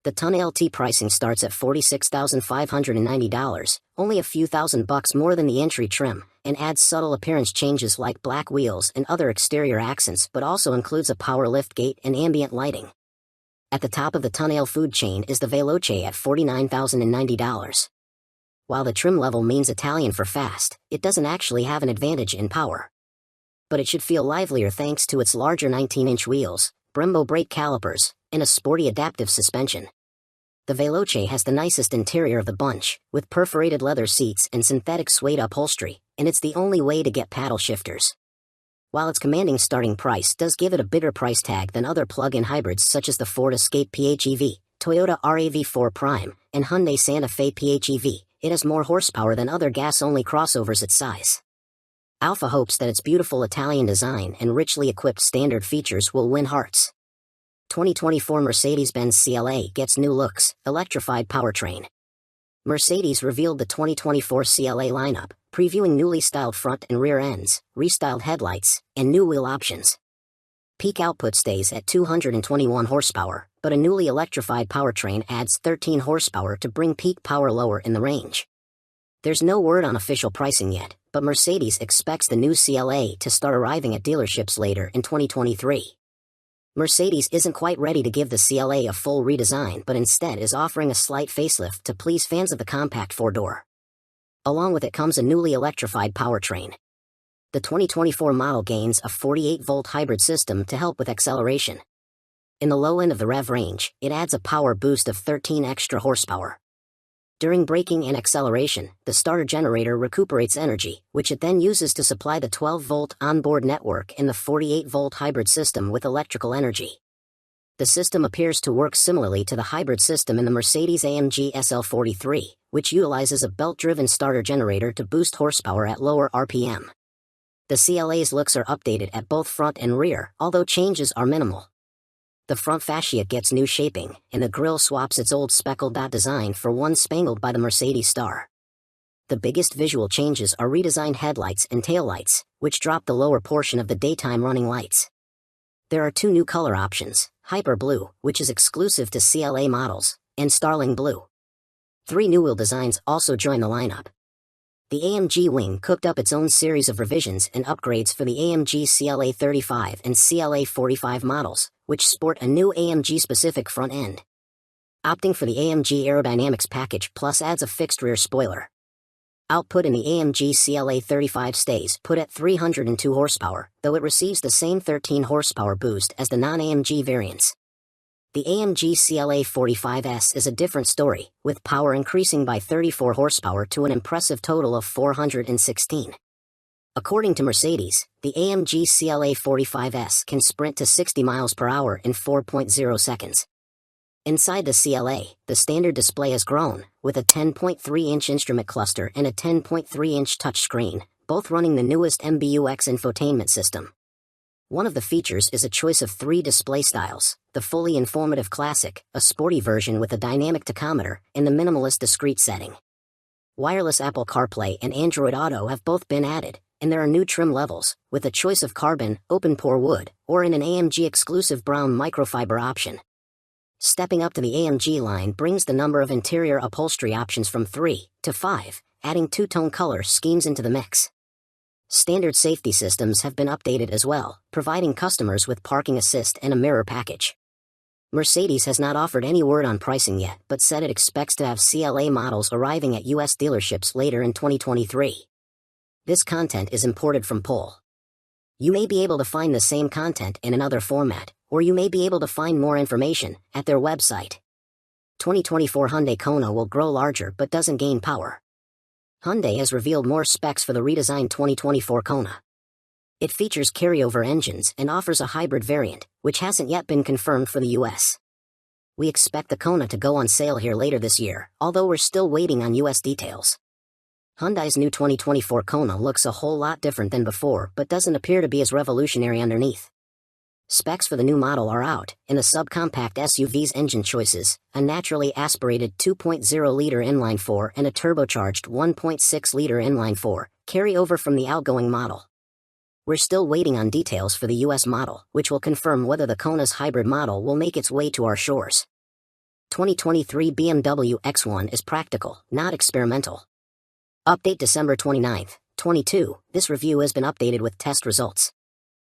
The Tonale T pricing starts at $46,590, only a few $1,000 more than the entry trim, and adds subtle appearance changes like black wheels and other exterior accents but also includes a power liftgate and ambient lighting. At the top of the Tonale food chain is the Veloce at $49,090. While the trim level means Italian for fast, it doesn't actually have an advantage in power. But it should feel livelier thanks to its larger 19-inch wheels, Brembo brake calipers, and a sporty adaptive suspension. The Veloce has the nicest interior of the bunch, with perforated leather seats and synthetic suede upholstery, and it's the only way to get paddle shifters. While its commanding starting price does give it a bigger price tag than other plug-in hybrids such as the Ford Escape PHEV, Toyota RAV4 Prime, and Hyundai Santa Fe PHEV, it has more horsepower than other gas-only crossovers its size. Alfa hopes that its beautiful Italian design and richly equipped standard features will win hearts. 2024 Mercedes-Benz CLA gets new looks, electrified powertrain. Mercedes revealed the 2024 CLA lineup, previewing newly styled front and rear ends, restyled headlights, and new wheel options. Peak output stays at 221 horsepower, but a newly electrified powertrain adds 13 horsepower to bring peak power lower in the range. There's no word on official pricing yet, but Mercedes expects the new CLA to start arriving at dealerships later in 2023. Mercedes isn't quite ready to give the CLA a full redesign but instead is offering a slight facelift to please fans of the compact four-door. Along with it comes a newly electrified powertrain. The 2024 model gains a 48-volt hybrid system to help with acceleration. In the low end of the rev range, it adds a power boost of 13 extra horsepower. During braking and acceleration, the starter generator recuperates energy, which it then uses to supply the 12-volt onboard network in the 48-volt hybrid system with electrical energy. The system appears to work similarly to the hybrid system in the Mercedes-AMG SL43, which utilizes a belt-driven starter generator to boost horsepower at lower RPM. The CLA's looks are updated at both front and rear, although changes are minimal. The front fascia gets new shaping, and the grille swaps its old speckled dot design for one spangled by the Mercedes star. The biggest visual changes are redesigned headlights and taillights, which drop the lower portion of the daytime running lights. There are 2 new color options, Hyper Blue, which is exclusive to CLA models, and Starling Blue. 3 new wheel designs also join the lineup. The AMG wing cooked up its own series of revisions and upgrades for the AMG CLA 35 and CLA 45 models, which sport a new AMG-specific front end. opting for the AMG Aerodynamics package plus adds a fixed rear spoiler. Output in the AMG CLA 35 stays put at 302 horsepower, though it receives the same 13 horsepower boost as the non-AMG variants. The AMG CLA 45S is a different story, with power increasing by 34 horsepower to an impressive total of 416. According to Mercedes, the AMG CLA 45S can sprint to 60 miles per hour in 4.0 seconds. Inside the CLA, the standard display has grown, with a 10.3-inch instrument cluster and a 10.3-inch touchscreen, both running the newest MBUX infotainment system. One of the features is a choice of 3 display styles: the fully informative Classic, a sporty version with a dynamic tachometer, and the minimalist discrete setting. Wireless Apple CarPlay and Android Auto have both been added, and there are new trim levels, with a choice of carbon, open-pore wood, or in an AMG-exclusive brown microfiber option. Stepping up to the AMG line brings the number of interior upholstery options from 3 to 5, adding 2-tone color schemes into the mix. Standard safety systems have been updated as well, providing customers with parking assist and a mirror package. Mercedes has not offered any word on pricing yet, but said it expects to have CLA models arriving at U.S. dealerships later in 2023. This content is imported from Pole. You may be able to find the same content in another format, or you may be able to find more information at their website. 2024 Hyundai Kona will grow larger but doesn't gain power. Hyundai has revealed more specs for the redesigned 2024 Kona. It features carryover engines and offers a hybrid variant, which hasn't yet been confirmed for the US. We expect the Kona to go on sale here later this year, although we're still waiting on US details. Hyundai's new 2024 Kona looks a whole lot different than before but doesn't appear to be as revolutionary underneath. Specs for the new model are out, in the subcompact SUV's engine choices: a naturally aspirated 2.0-liter inline-4 and a turbocharged 1.6-liter inline-4, carry over from the outgoing model. We're still waiting on details for the US model, which will confirm whether the Kona's hybrid model will make its way to our shores. 2023 BMW X1 is practical, not experimental. Update December 29, 22. This review has been updated with test results.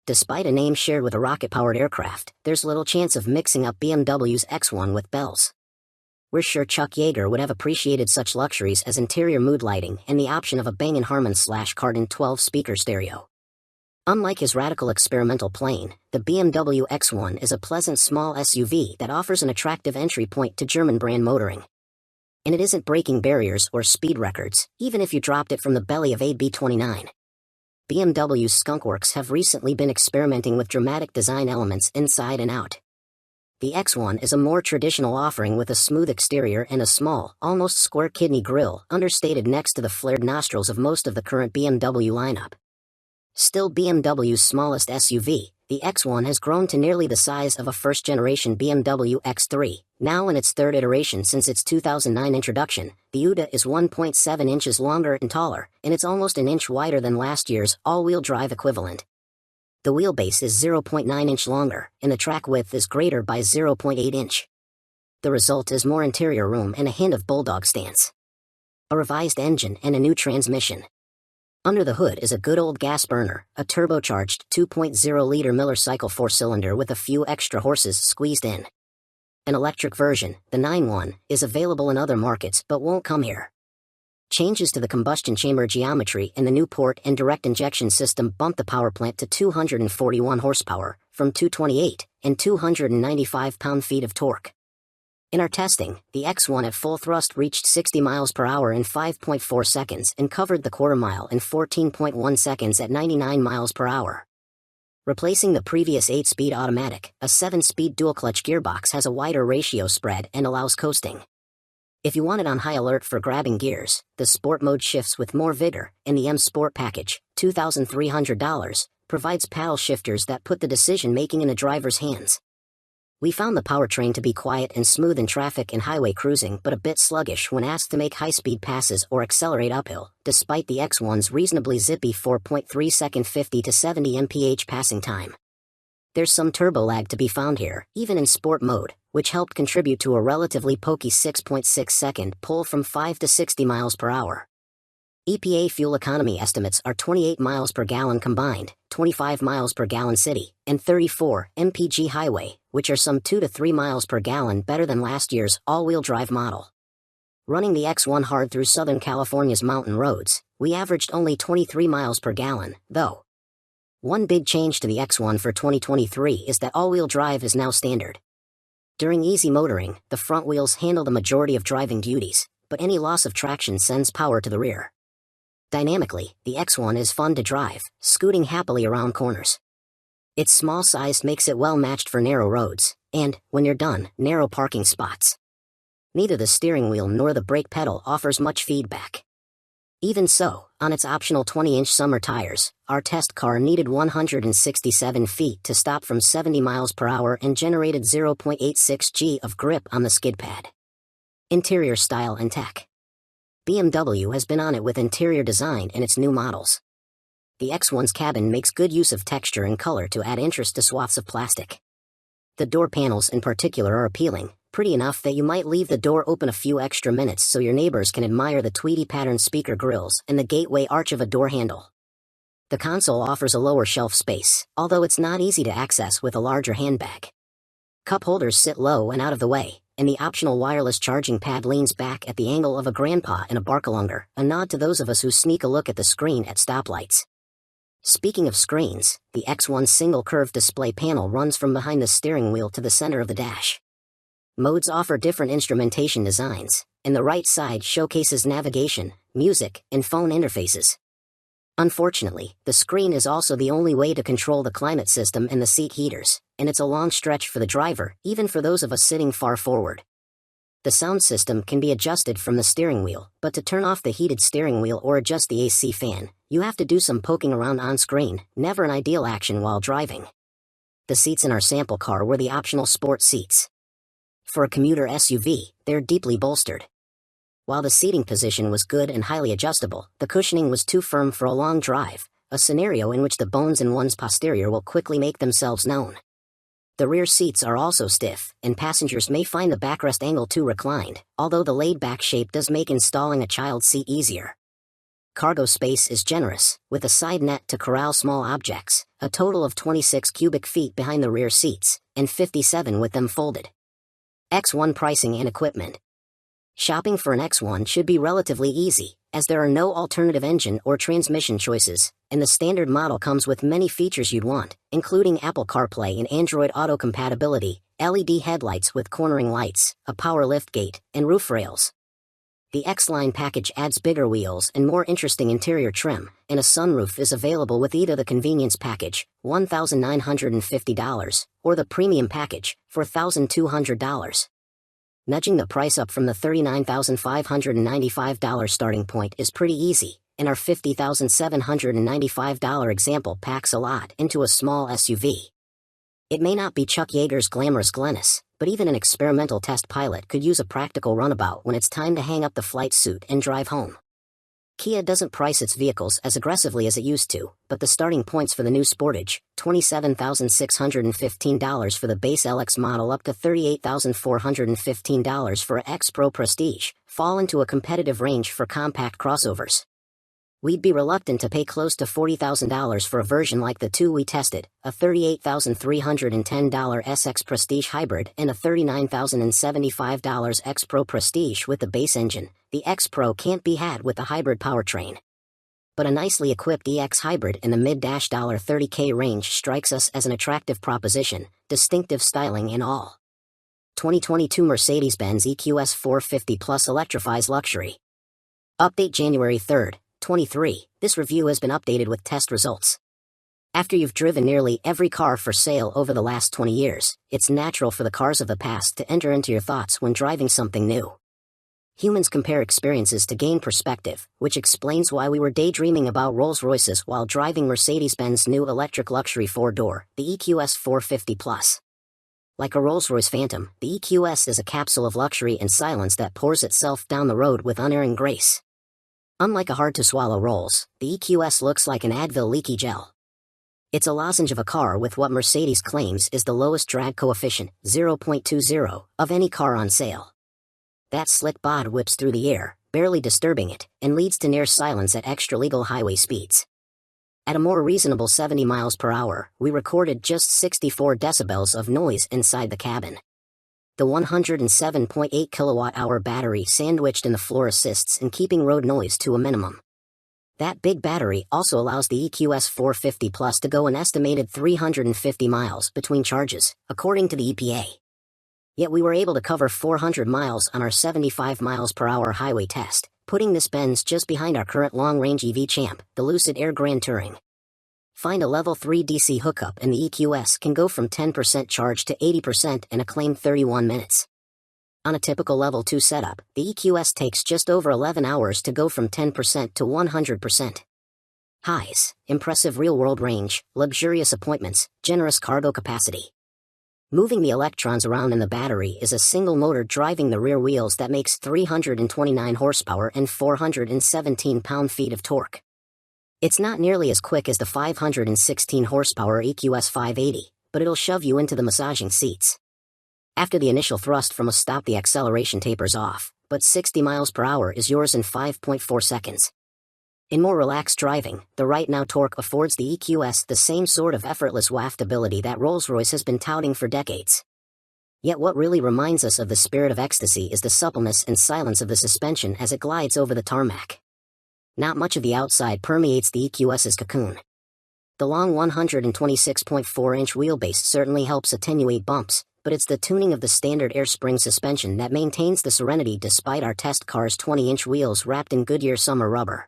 Despite a name shared with a rocket-powered aircraft, there's little chance of mixing up BMW's X1 with Bell's. We're sure Chuck Yeager would have appreciated such luxuries as interior mood lighting and the option of a Bang & Olufsen/Carden 12-speaker stereo. Unlike his radical experimental plane, the BMW X1 is a pleasant small SUV that offers an attractive entry point to German brand motoring. And it isn't breaking barriers or speed records, even if you dropped it from the belly of a B29. BMW's skunkworks have recently been experimenting with dramatic design elements inside and out. The X1 is a more traditional offering with a smooth exterior and a small, almost square kidney grille understated next to the flared nostrils of most of the current BMW lineup. Still BMW's smallest SUV, the X1 has grown to nearly the size of a first-generation BMW X3. Now in its third iteration since its 2009 introduction, the UDA is 1.7 inches longer and taller, and it's almost an inch wider than last year's all-wheel drive equivalent. The wheelbase is 0.9 inch longer, and the track width is greater by 0.8 inch. The result is more interior room and a hint of bulldog stance. A revised engine and a new transmission. Under the hood is a good old gas burner, a turbocharged 2.0-liter Miller cycle 4-cylinder with a few extra horses squeezed in. An electric version, the 9.1, is available in other markets but won't come here. Changes to the combustion chamber geometry and the new port and direct injection system bump the power plant to 241 horsepower, from 228, and 295 pound-feet of torque. In our testing, the X1 at full thrust reached 60 miles per hour in 5.4 seconds and covered the quarter mile in 14.1 seconds at 99 miles per hour. Replacing the previous 8-speed automatic, a 7-speed dual-clutch gearbox has a wider ratio spread and allows coasting. If you want it on high alert for grabbing gears, the Sport mode shifts with more vigor, and the M Sport package, $2,300, provides paddle shifters that put the decision-making in the driver's hands. We found the powertrain to be quiet and smooth in traffic and highway cruising but a bit sluggish when asked to make high-speed passes or accelerate uphill, despite the X1's reasonably zippy 4.3-second 50 to 70 mph passing time. There's some turbo lag to be found here, even in Sport mode, which helped contribute to a relatively pokey 6.6-second pull from 5 to 60 miles per hour. EPA fuel economy estimates are 28 miles per gallon combined, 25 miles per gallon city, and 34 mpg highway, which are some 2 to 3 miles per gallon better than last year's all-wheel drive model. Running the X1 hard through Southern California's mountain roads, we averaged only 23 miles per gallon, though. One big change to the X1 for 2023 is that all-wheel drive is now standard. During easy motoring, the front wheels handle the majority of driving duties, but any loss of traction sends power to the rear. Dynamically, the X1 is fun to drive, scooting happily around corners. Its small size makes it well matched for narrow roads, and, when you're done, narrow parking spots. Neither the steering wheel nor the brake pedal offers much feedback. Even so, on its optional 20-inch summer tires, our test car needed 167 feet to stop from 70 miles per hour and generated 0.86 g of grip on the skid pad. Interior style and tech. BMW has been on it with interior design in its new models. The X1's cabin makes good use of texture and color to add interest to swaths of plastic. The door panels in particular are appealing, pretty enough that you might leave the door open a few extra minutes so your neighbors can admire the Tweety patterned speaker grills and the gateway arch of a door handle. The console offers a lower shelf space, although it's not easy to access with a larger handbag. Cup holders sit low and out of the way, and the optional wireless charging pad leans back at the angle of a grandpa in a Barcalounger, a nod to those of us who sneak a look at the screen at stoplights. Speaking of screens, the X1's single curved display panel runs from behind the steering wheel to the center of the dash. Modes offer different instrumentation designs, and the right side showcases navigation, music, and phone interfaces. Unfortunately, the screen is also the only way to control the climate system and the seat heaters, and it's a long stretch for the driver, even for those of us sitting far forward. The sound system can be adjusted from the steering wheel, but to turn off the heated steering wheel or adjust the AC fan, you have to do some poking around on screen, never an ideal action while driving. The seats in our sample car were the optional sport seats. For a commuter SUV, they're deeply bolstered. While the seating position was good and highly adjustable, the cushioning was too firm for a long drive, a scenario in which the bones in one's posterior will quickly make themselves known. The rear seats are also stiff, and passengers may find the backrest angle too reclined, although the laid-back shape does make installing a child seat easier. Cargo space is generous, with a side net to corral small objects, a total of 26 cubic feet behind the rear seats, and 57 with them folded. X1 pricing and equipment. Shopping for an X1 should be relatively easy, as there are no alternative engine or transmission choices, and the standard model comes with many features you'd want, including Apple CarPlay and Android Auto compatibility, LED headlights with cornering lights, a power liftgate, and roof rails. The X-Line package adds bigger wheels and more interesting interior trim, and a sunroof is available with either the convenience package, $1,950, or the premium package, $4,200. Nudging the price up from the $39,595 starting point is pretty easy, and our $50,795 example packs a lot into a small SUV. It may not be Chuck Yeager's glamorous Glennis, but even an experimental test pilot could use a practical runabout when it's time to hang up the flight suit and drive home. Kia doesn't price its vehicles as aggressively as it used to, but the starting points for the new Sportage, $27,615 for the base LX model up to $38,415 for a X Pro Prestige, fall into a competitive range for compact crossovers. We'd be reluctant to pay close to $40,000 for a version like the two we tested, a $38,310 SX Prestige Hybrid and a $39,075 X Pro Prestige with the base engine. The X Pro can't be had with the hybrid powertrain. But a nicely equipped EX Hybrid in the mid-$30K range strikes us as an attractive proposition, distinctive styling and all. 2022 Mercedes-Benz EQS 450 Plus electrifies luxury. Update January 3rd. 23. This review has been updated with test results. After you've driven nearly every car for sale over the last 20 years, it's natural for the cars of the past to enter into your thoughts when driving something new. Humans compare experiences to gain perspective, which explains why we were daydreaming about Rolls-Royces while driving Mercedes-Benz new electric luxury four-door, the EQS 450 Plus. Like a Rolls-Royce Phantom, the EQS is a capsule of luxury and silence that pours itself down the road with unerring grace. Unlike a hard-to-swallow Rolls, the EQS looks like an Advil leaky gel. It's a lozenge of a car with what Mercedes claims is the lowest drag coefficient, 0.20, of any car on sale. That slick bod whips through the air, barely disturbing it, and leads to near silence at extra-legal highway speeds. At a more reasonable 70 miles per hour, we recorded just 64 decibels of noise inside the cabin. The 107.8 kilowatt-hour battery sandwiched in the floor assists in keeping road noise to a minimum. That big battery also allows the EQS 450 Plus to go an estimated 350 miles between charges, according to the EPA. Yet we were able to cover 400 miles on our 75 miles per hour highway test, putting this Benz just behind our current long-range EV champ, the Lucid Air Grand Touring. Find a level 3 DC hookup and the EQS can go from 10% charge to 80% in a claimed 31 minutes. On a typical level 2 setup, the EQS takes just over 11 hours to go from 10% to 100%. Highs: impressive real-world range, luxurious appointments, generous cargo capacity. Moving the electrons around in the battery is a single motor driving the rear wheels that makes 329 horsepower and 417 pound-feet of torque. It's not nearly as quick as the 516 horsepower EQS 580, but it'll shove you into the massaging seats. After the initial thrust from a stop, the acceleration tapers off, but 60 miles per hour is yours in 5.4 seconds. In more relaxed driving, the right now torque affords the EQS the same sort of effortless waftability that Rolls-Royce has been touting for decades. Yet what really reminds us of the spirit of ecstasy is the suppleness and silence of the suspension as it glides over the tarmac. Not much of the outside permeates the EQS's cocoon. The long 126.4-inch wheelbase certainly helps attenuate bumps, but it's the tuning of the standard air spring suspension that maintains the serenity despite our test car's 20-inch wheels wrapped in Goodyear summer rubber.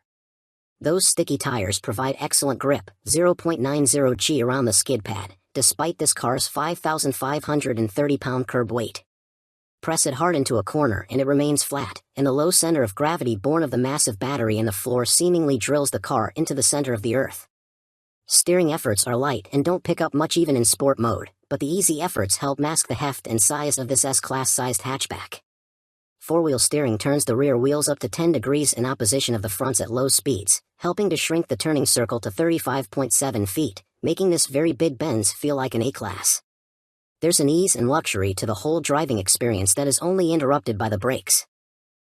Those sticky tires provide excellent grip, 0.90 G around the skid pad, despite this car's 5,530-pound curb weight. Press it hard into a corner and it remains flat, and the low center of gravity born of the massive battery in the floor seemingly drills the car into the center of the earth. Steering efforts are light and don't pick up much even in sport mode, but the easy efforts help mask the heft and size of this S-Class sized hatchback. Four-wheel steering turns the rear wheels up to 10 degrees in opposition of the fronts at low speeds, helping to shrink the turning circle to 35.7 feet, making this very big Benz feel like an A-Class. There's an ease and luxury to the whole driving experience that is only interrupted by the brakes.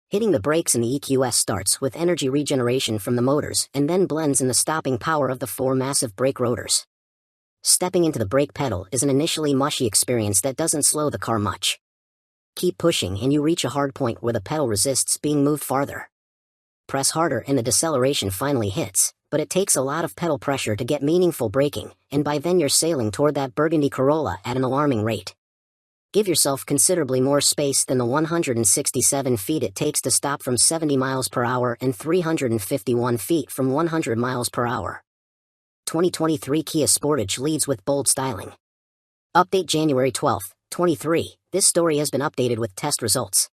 Hitting the brakes in the EQS starts with energy regeneration from the motors and then blends in the stopping power of the 4 massive brake rotors. Stepping into the brake pedal is an initially mushy experience that doesn't slow the car much. Keep pushing and you reach a hard point where the pedal resists being moved farther. Press harder and the deceleration finally hits, but it takes a lot of pedal pressure to get meaningful braking, and by then you're sailing toward that burgundy Corolla at an alarming rate. Give yourself considerably more space than the 167 feet it takes to stop from 70 miles per hour and 351 feet from 100 miles per hour. 2023 Kia Sportage leads with bold styling. Update January 12, 23. This story has been updated with test results.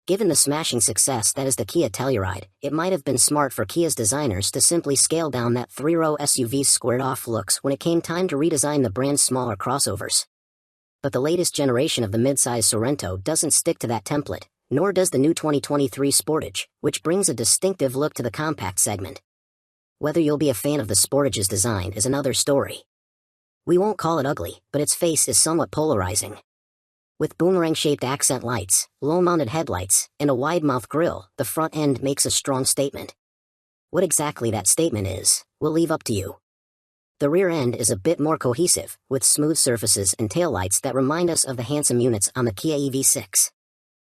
Given the smashing success that is the Kia Telluride, it might have been smart for Kia's designers to simply scale down that 3-row SUV's squared-off looks when it came time to redesign the brand's smaller crossovers. But the latest generation of the midsize Sorento doesn't stick to that template, nor does the new 2023 Sportage, which brings a distinctive look to the compact segment. Whether you'll be a fan of the Sportage's design is another story. We won't call it ugly, but its face is somewhat polarizing. With boomerang-shaped accent lights, low-mounted headlights, and a wide-mouth grille, the front end makes a strong statement. What exactly that statement is, we'll leave up to you. The rear end is a bit more cohesive, with smooth surfaces and taillights that remind us of the handsome units on the Kia EV6.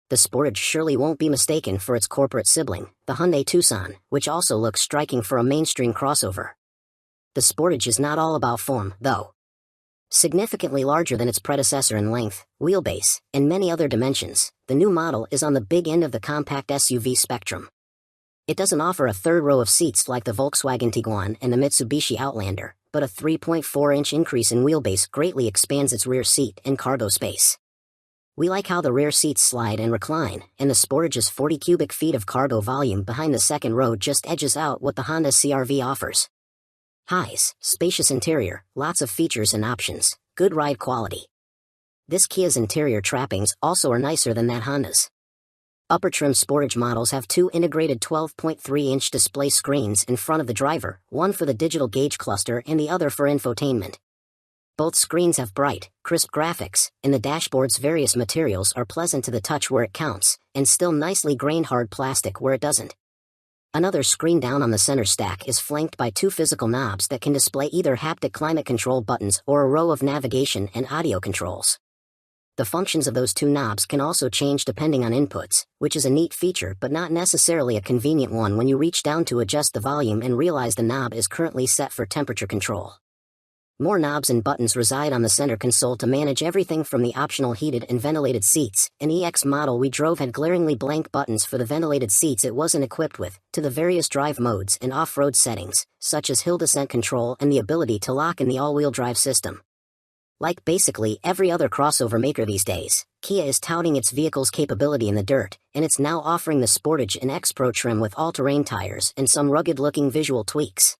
The Sportage surely won't be mistaken for its corporate sibling, the Hyundai Tucson, which also looks striking for a mainstream crossover. The Sportage is not all about form, though. Significantly larger than its predecessor in length, wheelbase, and many other dimensions, the new model is on the big end of the compact SUV spectrum. It doesn't offer a third row of seats like the Volkswagen Tiguan and the Mitsubishi Outlander, but a 3.4-inch increase in wheelbase greatly expands its rear seat and cargo space. We like how the rear seats slide and recline, and the Sportage's 40 cubic feet of cargo volume behind the second row just edges out what the Honda CR-V offers. Highs: spacious interior, lots of features and options, good ride quality. This Kia's interior trappings also are nicer than that Honda's. Upper trim Sportage models have 2 integrated 12.3-inch display screens in front of the driver, one for the digital gauge cluster and the other for infotainment. Both screens have bright, crisp graphics, and the dashboard's various materials are pleasant to the touch where it counts, and still nicely grained hard plastic where it doesn't. Another screen down on the center stack is flanked by 2 physical knobs that can display either haptic climate control buttons or a row of navigation and audio controls. The functions of those 2 knobs can also change depending on inputs, which is a neat feature but not necessarily a convenient one when you reach down to adjust the volume and realize the knob is currently set for temperature control. More knobs and buttons reside on the center console to manage everything from the optional heated and ventilated seats. An EX model we drove had glaringly blank buttons for the ventilated seats it wasn't equipped with, to the various drive modes and off-road settings, such as hill descent control and the ability to lock in the all-wheel drive system. Like basically every other crossover maker these days, Kia is touting its vehicle's capability in the dirt, and it's now offering the Sportage and X Pro trim with all-terrain tires and some rugged-looking visual tweaks.